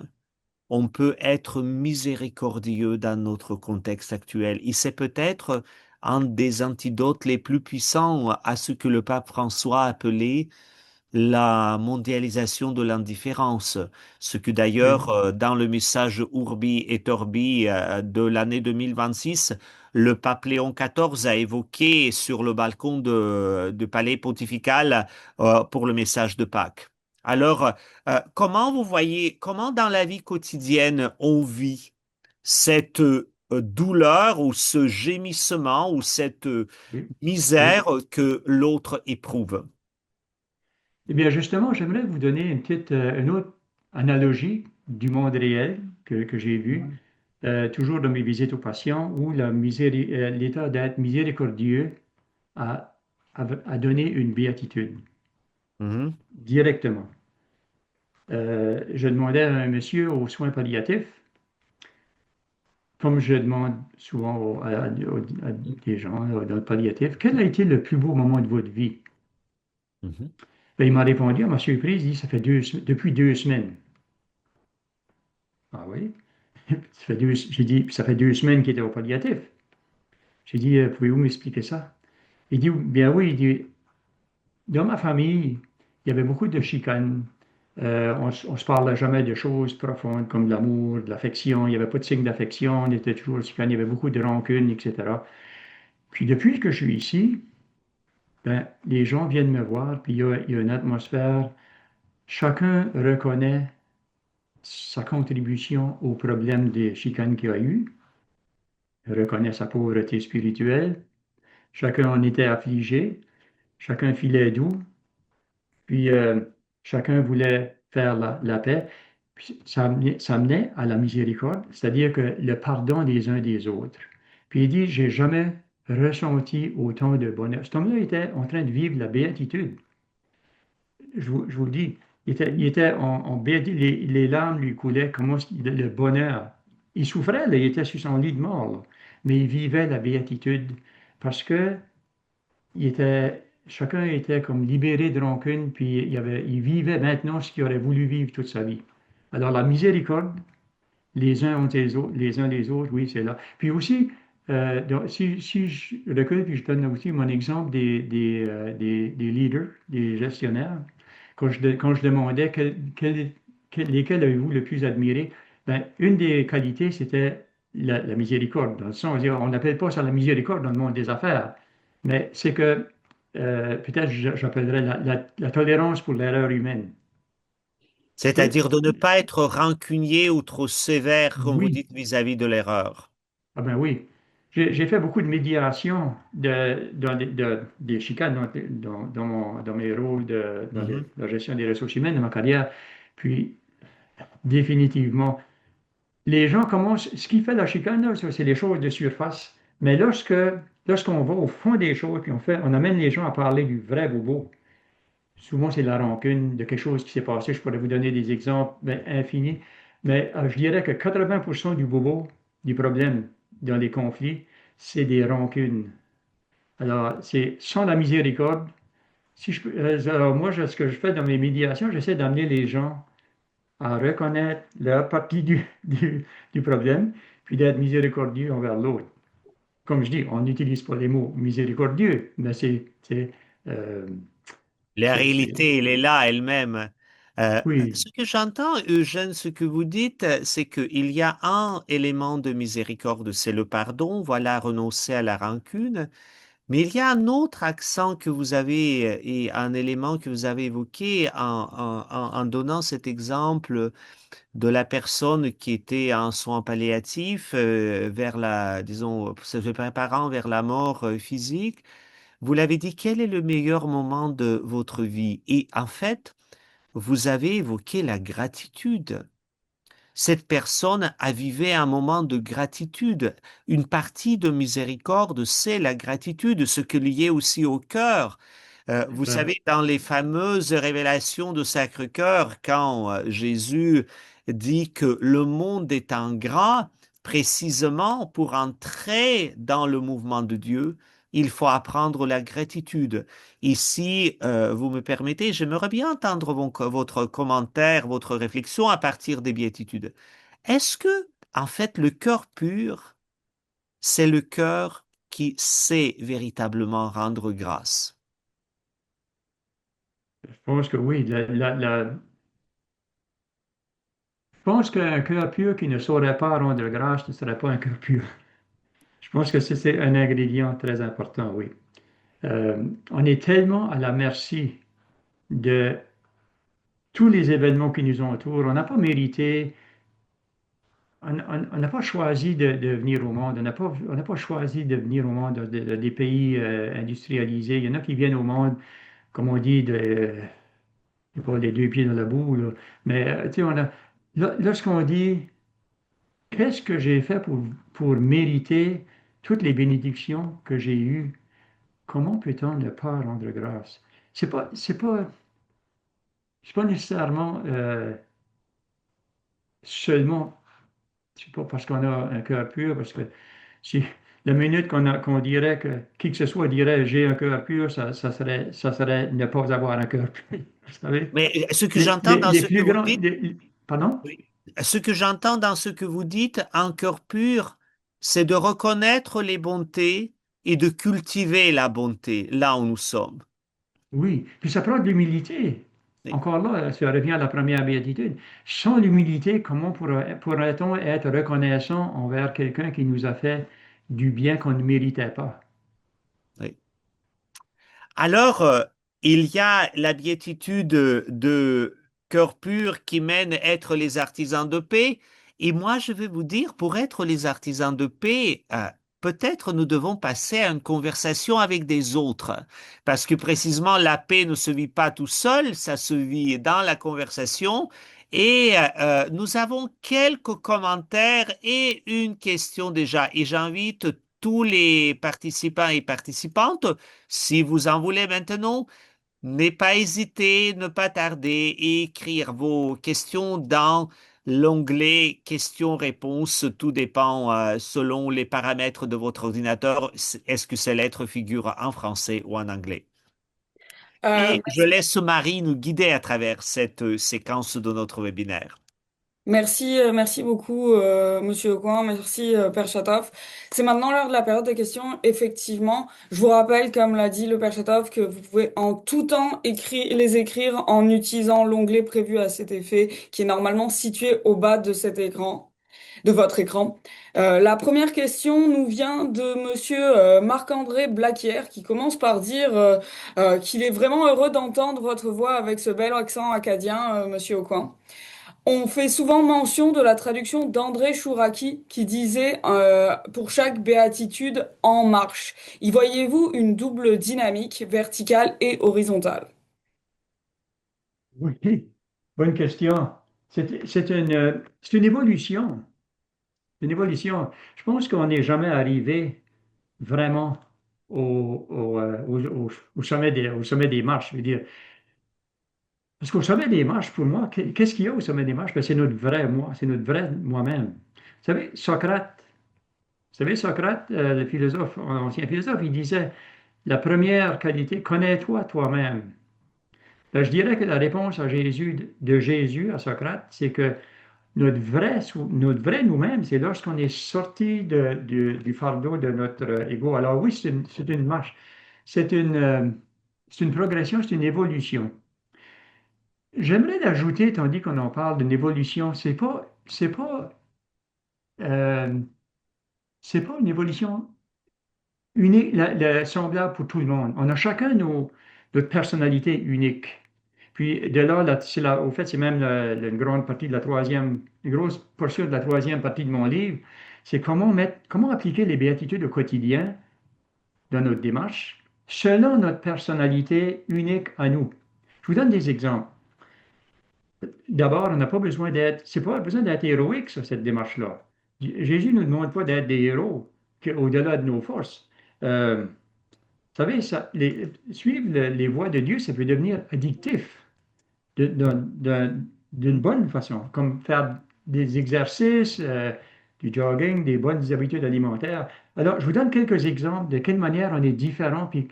on peut être miséricordieux dans notre contexte actuel? Et c'est peut-être un des antidotes les plus puissants à ce que le pape François appelait la mondialisation de l'indifférence, ce que d'ailleurs Oui, dans le message Urbi et Orbi de l'année 2026, le pape Léon XIV a évoqué sur le balcon du palais pontifical pour le message de Pâques. Alors, comment vous voyez, comment dans la vie quotidienne on vit cette douleur ou ce gémissement ou cette oui, oui. misère que l'autre éprouve? Eh bien, justement, j'aimerais vous donner une autre analogie du monde réel que j'ai vu, toujours dans mes visites aux patients, où l'état d'être miséricordieux a, a donné une béatitude Mhm. directement. Je demandais à un monsieur aux soins palliatifs, comme je demande souvent à des gens dans le palliatif, quel a été le plus beau moment de votre vie? Mhm. Ben, il m'a répondu, à ma surprise, il dit, ça fait depuis 2 semaines. Ah oui? J'ai dit, ça fait 2 semaines qu'il était au palliatif. J'ai dit, pouvez-vous m'expliquer ça? Il dit, bien oui, il dit, dans ma famille, il y avait beaucoup de chicanes. On se parlait jamais de choses profondes comme de l'amour, de l'affection. Il n'y avait pas de signe d'affection, on était toujours chicanes, il y avait beaucoup de rancune, etc. Puis depuis que je suis ici, ben, les gens viennent me voir, puis il y a une atmosphère. Chacun reconnaît sa contribution au problème des chicanes qu'il y a eu, reconnaît sa pauvreté spirituelle. Chacun en était affligé, chacun filait doux, puis chacun voulait faire la paix. Puis ça menait à la miséricorde, c'est-à-dire que le pardon des uns des autres. Puis il dit, j'ai jamais ressenti autant de bonheur. Cet homme-là était en train de vivre la béatitude. Je vous le dis, il était en béatitude, les larmes lui coulaient, le bonheur. Il souffrait, là, il était sur son lit de mort, là, mais il vivait la béatitude parce que chacun était comme libéré de rancune, puis il vivait maintenant ce qu'il aurait voulu vivre toute sa vie. Alors la miséricorde, les uns les autres, oui, c'est là. Puis aussi, si je recule, puis je donne aussi mon exemple des leaders, des gestionnaires, quand je demandais lesquels avez-vous le plus admiré, ben, une des qualités, c'était la miséricorde. Dans le sens, on n'appelle pas ça la miséricorde dans le monde des affaires, mais c'est que peut-être j'appellerais la tolérance pour l'erreur humaine. Et- C'est-à-dire de ne pas être rancunier ou trop sévère, comme vous oui, dites, vis-à-vis de l'erreur. ah ben oui. J'ai fait beaucoup de médiation des chicanes dans mes rôles dans Mhm. la gestion des ressources humaines de ma carrière. Puis, définitivement, les gens commencent, ce qui fait la chicane, là, c'est les choses de surface. Mais lorsqu'on va au fond des choses, puis on amène les gens à parler du vrai bobo, souvent c'est la rancune de quelque chose qui s'est passé. Je pourrais vous donner des exemples ben, infinis. Mais je dirais que 80% du bobo, du problème dans les conflits, c'est des rancunes. Alors, c'est sans la miséricorde. Si je, alors moi, ce que je fais dans mes médiations, j'essaie d'amener les gens à reconnaître leur partie du problème, puis d'être miséricordieux envers l'autre. Comme je dis, on n'utilise pas les mots miséricordieux, mais euh, La c'est- réalité, elle est là elle-même. oui, Ce que j'entends, Eugène, ce que vous dites, c'est qu'il y a un élément de miséricorde, c'est le pardon, voilà, renoncer à la rancune. Mais il y a un autre accent que vous avez et un élément que vous avez évoqué en donnant cet exemple de la personne qui était en soins palliatifs vers la, disons, se préparant vers la mort physique. Vous l'avez dit, quel est le meilleur moment de votre vie? Et en fait, vous avez évoqué la gratitude. Cette personne a vécu un moment de gratitude. Une partie de miséricorde, c'est la gratitude, ce qui est lié aussi au cœur. Vous Ben, savez, dans les fameuses révélations de Sacré-Cœur, quand Jésus dit que le monde est en gras, précisément pour entrer dans le mouvement de Dieu, il faut apprendre la gratitude. Ici, vous me permettez, j'aimerais bien entendre votre commentaire, votre réflexion à partir des béatitudes. Est-ce que, en fait, le cœur pur, c'est le cœur qui sait véritablement rendre grâce? je pense que oui. Je pense qu'un cœur pur qui ne saurait pas rendre grâce ne serait pas un cœur pur. Je pense que c'est un ingrédient très important, oui. On est tellement à la merci de tous les événements qui nous entourent. On n'a pas mérité, on n'a pas choisi de venir au monde. On n'a pas choisi de venir au monde des pays industrialisés. Il y en a qui viennent au monde, comme on dit, pas les deux pieds dans la boue, là. Mais tu sais, lorsqu'on dit qu'est-ce que j'ai fait pour mériter toutes les bénédictions que j'ai eues, comment peut-on ne pas rendre grâce? C'est pas nécessairement seulement, c'est pas parce qu'on a un cœur pur, parce que si la minute qu'on dirait que qui que ce soit dirait j'ai un cœur pur, ça serait ne pas avoir un cœur pur. Vous savez? Mais ce que Les, j'entends les, dans les ce que plus vous grands. dites, Pardon? oui, ce que j'entends dans ce que vous dites, un cœur pur, c'est de reconnaître les bontés et de cultiver la bonté là où nous sommes. Oui. Puis ça prend de l'humilité. Oui. Encore là, ça revient à la première béatitude. Sans l'humilité, comment pourrait-on être reconnaissant envers quelqu'un qui nous a fait du bien qu'on ne méritait pas? Oui. Alors, il y a la béatitude de cœur pur qui mène à être les artisans de paix. Et moi, je vais vous dire, pour être les artisans de paix, peut-être nous devons passer à une conversation avec des autres. Parce que précisément, la paix ne se vit pas tout seul, ça se vit dans la conversation. Et nous avons quelques commentaires et une question déjà. Et j'invite tous les participants et participantes si vous en voulez maintenant, n'ayez pas hésité, ne pas tarder et écrire vos questions dans l'onglet questions-réponses. Tout dépend selon les paramètres de votre ordinateur. Est-ce que ces lettres figurent en français ou en anglais? Et je Merci. laisse Marie nous guider à travers cette séquence de notre webinaire. Merci beaucoup, Monsieur Aucoin. Merci, Père Chatov. C'est maintenant l'heure de la période des questions. Effectivement, je vous rappelle, comme l'a dit le Père Chatov, que vous pouvez en tout temps les écrire en utilisant l'onglet prévu à cet effet, qui est normalement situé au bas de cet écran, de votre écran. La première question nous vient de Monsieur Marc-André Blaquière, qui commence par dire qu'il est vraiment heureux d'entendre votre voix avec ce bel accent acadien, Monsieur Aucoin. On fait souvent mention de la traduction d'André Chouraki qui disait pour chaque béatitude en marche. Y voyez-vous une double dynamique verticale et horizontale? Oui, bonne question. C'est une évolution. Une évolution. Je pense qu'on n'est jamais arrivé vraiment au sommet des marches. Je veux dire. Parce qu'au sommet des marches, pour moi, qu'est-ce qu'il y a au sommet des marches? Ben, c'est notre vrai moi, c'est notre vrai moi-même. Vous savez, Socrate, le philosophe, ancien philosophe, il disait, la première qualité, connais-toi toi-même. Ben, je dirais que la réponse de Jésus à Socrate, c'est que notre vrai nous-mêmes, c'est lorsqu'on est sorti du fardeau de notre ego. Alors oui, c'est une marche, c'est une progression, c'est une évolution. J'aimerais ajouter, tandis qu'on en parle d'une évolution, euh, c'est pas une évolution unique, semblable pour tout le monde. On a chacun notre personnalité unique. Puis de là, au fait, c'est même une grande partie de une grosse portion de la troisième partie de mon livre, c'est comment appliquer les béatitudes au quotidien dans notre démarche, selon notre personnalité unique à nous. Je vous donne des exemples. D'abord, on n'a pas besoin c'est pas besoin d'être héroïque sur cette démarche-là. Jésus ne nous demande pas d'être des héros au-delà de nos forces. Vous savez, suivre les voies de Dieu, ça peut devenir addictif d'une bonne façon, comme faire des exercices, du jogging, des bonnes habitudes alimentaires. Alors, je vous donne quelques exemples de quelle manière on est différent, qu'il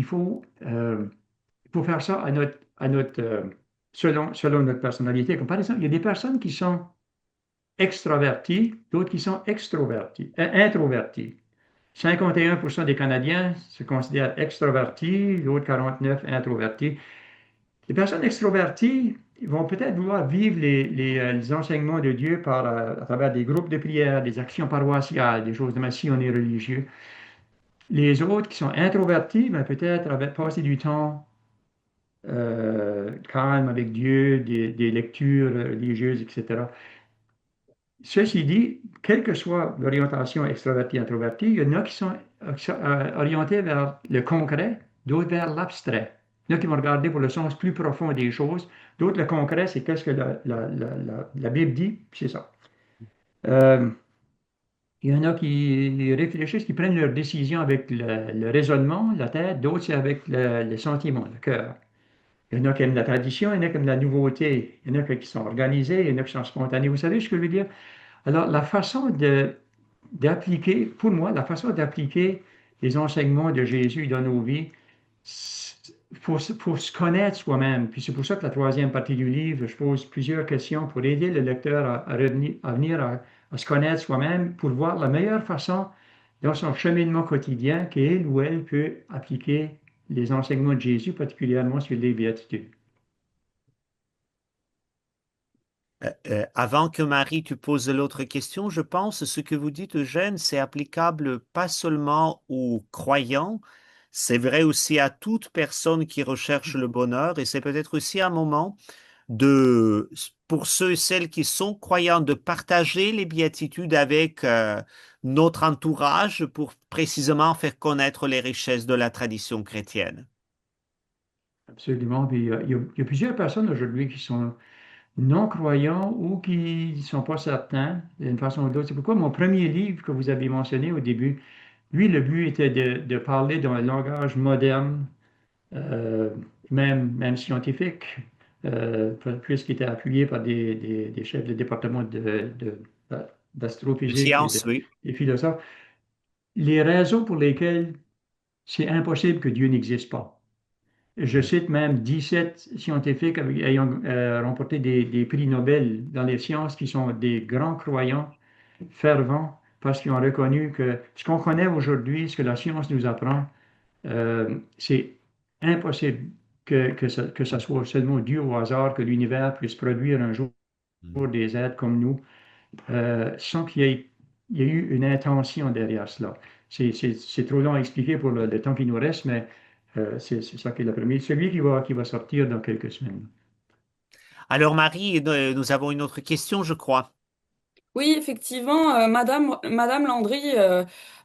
faut faire ça selon notre personnalité. Comme par exemple, il y a des personnes qui sont extraverties, d'autres qui sont introverties. 51% des Canadiens se considèrent extravertis, l'autre 49% introvertis. Les personnes extroverties vont peut-être vouloir vivre les enseignements de Dieu à travers des groupes de prière, des actions paroissiales, des choses de même si on est religieux. Les autres qui sont introvertis, ben, peut-être passer du temps calme avec Dieu, des lectures religieuses, etc. Ceci dit, quelle que soit l'orientation extravertie-introvertie, il y en a qui sont orientés vers le concret, d'autres vers l'abstrait. Il y en a qui vont regarder pour le sens plus profond des choses, d'autres le concret, c'est qu'est-ce que la Bible dit, puis c'est ça. Euh, il y en a qui réfléchissent, qui prennent leurs décisions avec le raisonnement, la tête, d'autres c'est avec le sentiment, le cœur. Il y en a qui aiment la tradition, il y en a qui aiment la nouveauté, il y en a qui sont organisés, il y en a qui sont spontanés. Vous savez ce que je veux dire? Alors, d'appliquer, pour moi, la façon d'appliquer les enseignements de Jésus dans nos vies, faut se connaître soi-même. Puis c'est pour ça que la troisième partie du livre, je pose plusieurs questions pour aider le lecteur à se connaître soi-même, pour voir la meilleure façon dans son cheminement quotidien qu'il ou elle peut appliquer les enseignements de Jésus, particulièrement sur les béatitudes. Avant que Marie tu poses l'autre question, je pense ce que vous dites, Eugène, c'est applicable pas seulement aux croyants, c'est vrai aussi à toute personne qui recherche le bonheur et c'est peut-être aussi un moment pour ceux et celles qui sont croyants, de partager les béatitudes avec notre entourage pour précisément faire connaître les richesses de la tradition chrétienne. Absolument. Puis, il y a plusieurs personnes aujourd'hui qui sont non-croyants ou qui ne sont pas certains d'une façon ou d'autre. C'est pourquoi mon premier livre que vous avez mentionné au début, lui, le but était de parler dans un langage moderne, euh, même scientifique, puisqu'il était appuyé par des chefs de département De d'astrophysique et science, oui. des philosophes. Les raisons pour lesquelles c'est impossible que Dieu n'existe pas. Je cite même 17 scientifiques ayant remporté des prix Nobel dans les sciences qui sont des grands croyants fervents parce qu'ils ont reconnu que ce qu'on connaît aujourd'hui, ce que la science nous apprend, c'est impossible que ça soit seulement dû au hasard que l'univers puisse produire un jour des êtres comme nous sans qu'il y ait eu une intention derrière cela. C'est trop long à expliquer pour le temps qui nous reste, mais c'est ça qui est le premier. Celui qui va sortir dans quelques semaines. Alors Marie, nous avons une autre question, je crois. Oui, effectivement, Madame Landry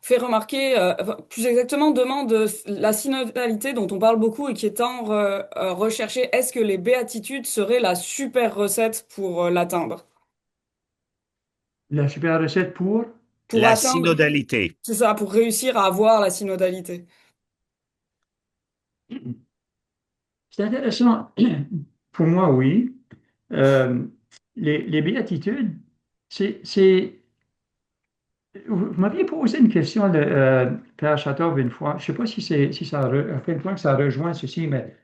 fait remarquer, enfin, plus exactement demande la synodalité dont on parle beaucoup et qui est tant recherchée. Est-ce que les béatitudes seraient la super recette pour l'atteindre? La super recette pour? Pour La atteindre, synodalité. c'est ça, pour réussir à avoir la synodalité. C'est intéressant. Pour moi, oui. Euh, les béatitudes, c'est. Vous m'aviez posé une question, Père Château, une fois. Je ne sais pas si à quel point que ça rejoint ceci, mais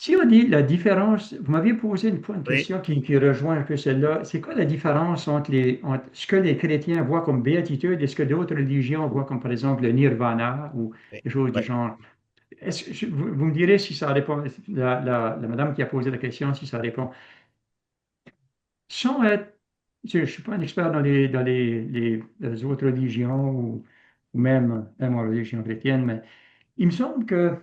si on dit la différence, vous m'aviez posé une fois une Oui, question qui rejoint un peu celle-là. C'est quoi la différence entre ce que les chrétiens voient comme béatitude et ce que d'autres religions voient comme, par exemple, le nirvana ou oui, des choses du oui. genre? Vous me direz si ça répond, la madame qui a posé la question, si ça répond. Sans être, je ne suis pas un expert les autres religions ou même en religion chrétienne, mais il me semble que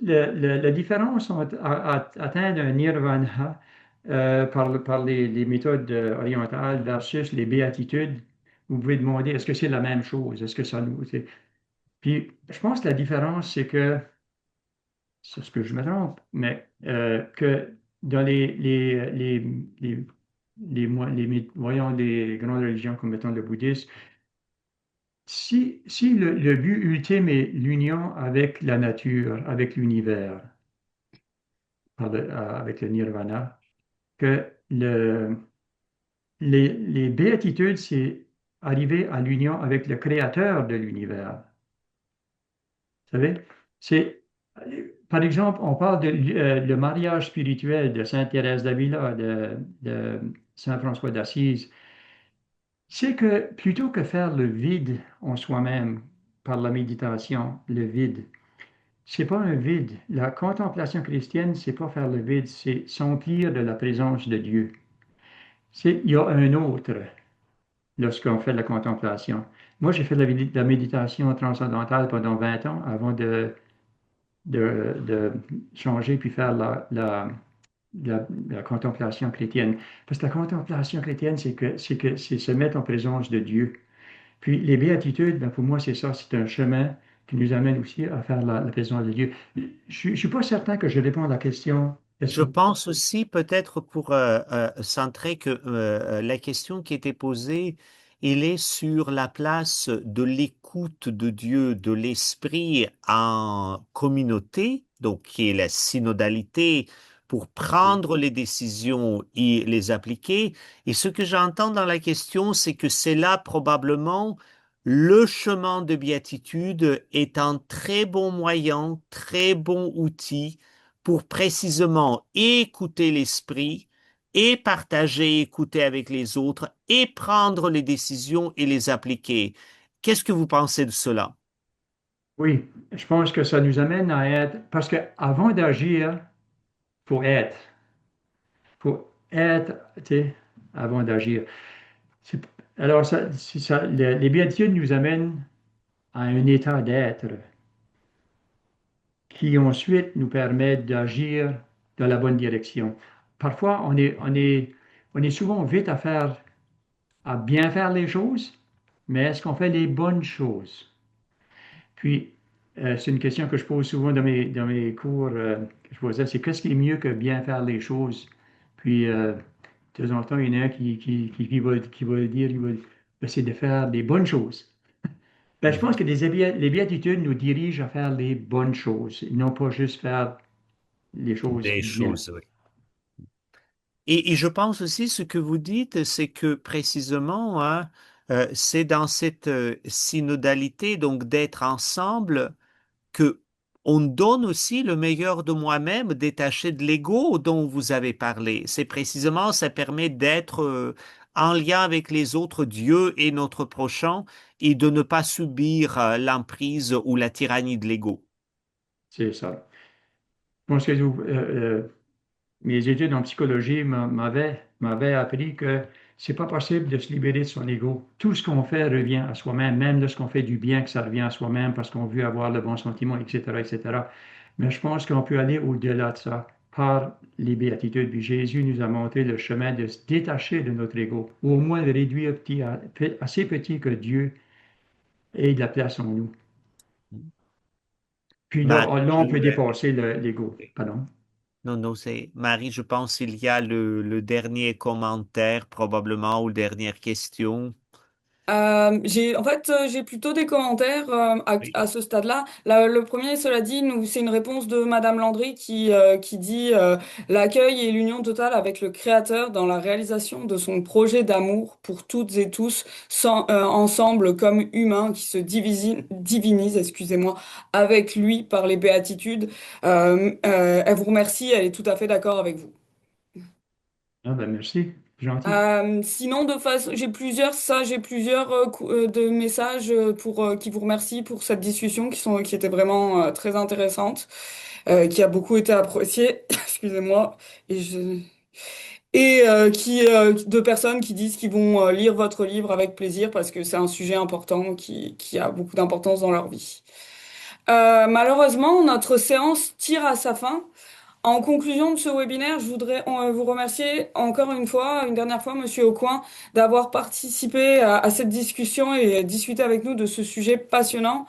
la différence entre atteindre un nirvana par les méthodes orientales versus les béatitudes, vous pouvez demander est-ce que c'est la même chose? Est-ce que ça nous. Puis je pense que la différence, c'est que, c'est ce que je me trompe, mais que dans voyons, les grandes religions comme mettons le bouddhisme, si le but ultime est l'union avec la nature, avec l'univers, avec le nirvana, que les béatitudes, c'est arriver à l'union avec le créateur de l'univers. Vous savez, c'est, par exemple, on parle de le mariage spirituel de Sainte Thérèse d'Avila, de Saint François d'Assise. C'est que plutôt que faire le vide en soi-même par la méditation, le vide, c'est pas un vide. La contemplation chrétienne, c'est pas faire le vide, c'est s'emplir de la présence de Dieu. Il y a un autre lorsqu'on fait la contemplation. Moi, j'ai fait la méditation transcendantale pendant 20 ans avant de changer puis faire la contemplation chrétienne. Parce que la contemplation chrétienne, c'est se mettre en présence de Dieu. Puis les béatitudes, ben, pour moi, c'est ça, c'est un chemin qui nous amène aussi à faire la présence de Dieu. Je ne suis pas certain que je réponds à la question. Est-ce Je que pense aussi, peut-être pour centrer que la question qui était posée, elle est sur la place de l'écoute de Dieu, de l'esprit en communauté, donc qui est la synodalité, pour oui, prendre les décisions et les appliquer. Et ce que j'entends dans la question, c'est que c'est là probablement le chemin de béatitude est un très bon moyen, très bon outil pour précisément écouter l'esprit et partager, écouter avec les autres et prendre les décisions et les appliquer. Qu'est-ce que vous pensez de cela? oui, je pense que ça nous amène à être, parce qu'avant d'agir, faut être. Faut être, tu sais, avant d'agir. C'est- Alors, les béatitudes nous amènent à un état d'être qui ensuite nous permet d'agir dans la bonne direction. Parfois, on est souvent vite à bien faire les choses, mais est-ce qu'on fait les bonnes choses? Puis, c'est une question que je pose souvent dans mes cours que je posais, c'est qu'est-ce qui est mieux que bien faire les choses? Puis, de temps en temps, il y en a un qui va dire, ben, c'est de faire des bonnes choses. Ben, je pense Mhm. que les béatitudes nous dirigent à faire les bonnes choses, et non pas juste faire les choses Des bien. choses, oui. Et je pense aussi ce que vous dites, c'est que précisément, hein, c'est dans cette synodalité, donc d'être ensemble, que on donne aussi le meilleur de moi-même, détaché de l'ego dont vous avez parlé. C'est précisément, ça permet d'être en lien avec les autres, Dieu et notre prochain, et de ne pas subir l'emprise ou la tyrannie de l'ego. C'est ça. Je pense que mes études en psychologie m'avaient appris que c'est pas possible de se libérer de son ego. Tout ce qu'on fait revient à soi-même, même lorsqu'on fait du bien, que ça revient à soi-même parce qu'on veut avoir le bon sentiment, etc., etc. Mais je pense qu'on peut aller au-delà de ça par les béatitudes. Puis Jésus nous a montré le chemin de se détacher de notre ego, ou au moins de réduire assez petit que Dieu ait de la place en nous. Puis là, là, on Marie, peut dépasser l'ego. Pardon. non, non, c'est Marie, je pense qu'il y a le dernier commentaire probablement ou dernière question. J'ai plutôt des commentaires à ce stade-là. Le premier, cela dit, c'est une réponse de Madame Landry qui dit l'accueil et l'union totale avec le Créateur dans la réalisation de son projet d'amour pour toutes et tous, ensemble comme humains qui se divinisent, excusez-moi, avec lui par les béatitudes. Elle vous remercie, elle est tout à fait d'accord avec vous. Ah ben merci, gentil. Sinon, j'ai plusieurs de messages qui vous remercient pour cette discussion qui était vraiment très intéressante, qui a beaucoup été appréciée. Excusez-moi. Et je et de personnes qui disent qu'ils vont lire votre livre avec plaisir parce que c'est un sujet important qui a beaucoup d'importance dans leur vie. Malheureusement, notre séance tire à sa fin. En conclusion de ce webinaire, je voudrais vous remercier encore une fois, une dernière fois, Monsieur Aucoin, d'avoir participé à cette discussion et discuté avec nous de ce sujet passionnant.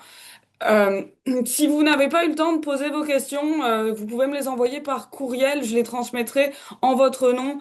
Euh, Si vous n'avez pas eu le temps de poser vos questions, vous pouvez me les envoyer par courriel. Je les transmettrai en votre nom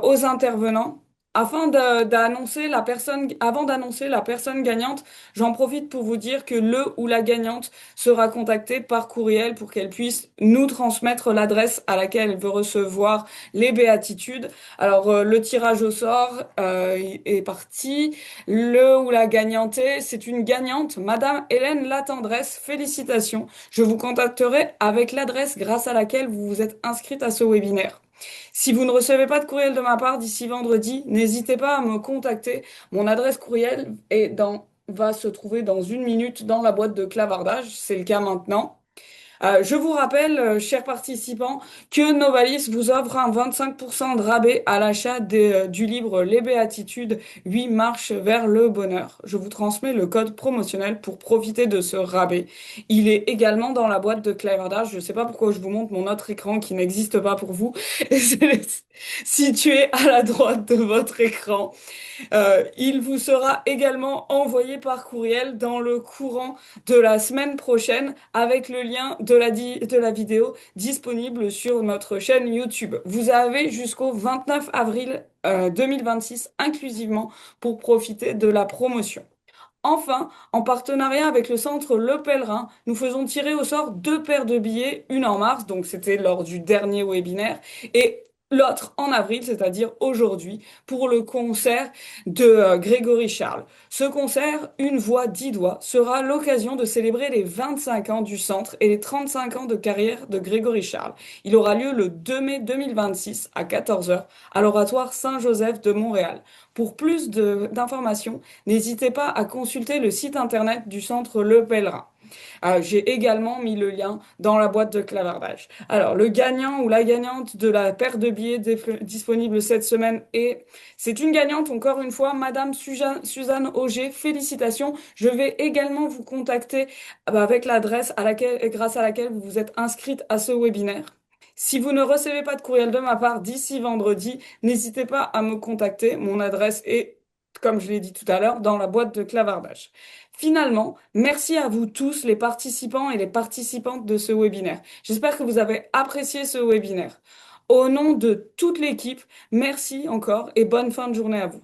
aux intervenants. D'annoncer la personne, avant d'annoncer la personne gagnante, j'en profite pour vous dire que le ou la gagnante sera contactée par courriel pour qu'elle puisse nous transmettre l'adresse à laquelle elle veut recevoir les béatitudes. Alors, le tirage au sort est parti. Le ou la gagnantée, c'est une gagnante, Madame Hélène Latendresse. Félicitations. Je vous contacterai avec l'adresse grâce à laquelle vous vous êtes inscrite à ce webinaire. Si vous ne recevez pas de courriel de ma part d'ici vendredi, n'hésitez pas à me contacter. Mon adresse courriel va se trouver dans une minute dans la boîte de clavardage. C'est le cas maintenant. Je vous rappelle, chers participants, que Novalis vous offre un 25% de rabais à l'achat du livre Les Béatitudes, 8 marches vers le bonheur. Je vous transmets le code promotionnel pour profiter de ce rabais. Il est également dans la boîte de clavardage. Je ne sais pas pourquoi je vous montre mon autre écran qui n'existe pas pour vous. C'est situé à la droite de votre écran. Il vous sera également envoyé par courriel dans le courant de la semaine prochaine avec le lien de la vidéo disponible sur notre chaîne YouTube. Vous avez jusqu'au 29 avril 2026 inclusivement pour profiter de la promotion. Enfin, en partenariat avec le centre Le Pèlerin, nous faisons tirer au sort 2 paires de billets, une en mars, donc c'était lors du dernier webinaire, et l'autre en avril, c'est-à-dire aujourd'hui, pour le concert de Grégory Charles. Ce concert, Une voix, 10 doigts, sera l'occasion de célébrer les 25 ans du centre et les 35 ans de carrière de Grégory Charles. Il aura lieu le 2 mai 2026 à 14 heures à l'Oratoire Saint-Joseph de Montréal. Pour plus d'informations, n'hésitez pas à consulter le site internet du centre Le Pèlerin. J'ai également mis le lien dans la boîte de clavardage. Alors, le gagnant ou la gagnante de la paire de billets disponible cette semaine c'est une gagnante, encore une fois, Madame Suzanne Auger. Félicitations. Je vais également vous contacter avec l'adresse grâce à laquelle vous vous êtes inscrite à ce webinaire. Si vous ne recevez pas de courriel de ma part d'ici vendredi, n'hésitez pas à me contacter. Mon adresse est, comme je l'ai dit tout à l'heure, dans la boîte de clavardage. Finalement, merci à vous tous, les participants et les participantes de ce webinaire. J'espère que vous avez apprécié ce webinaire. Au nom de toute l'équipe, merci encore et bonne fin de journée à vous.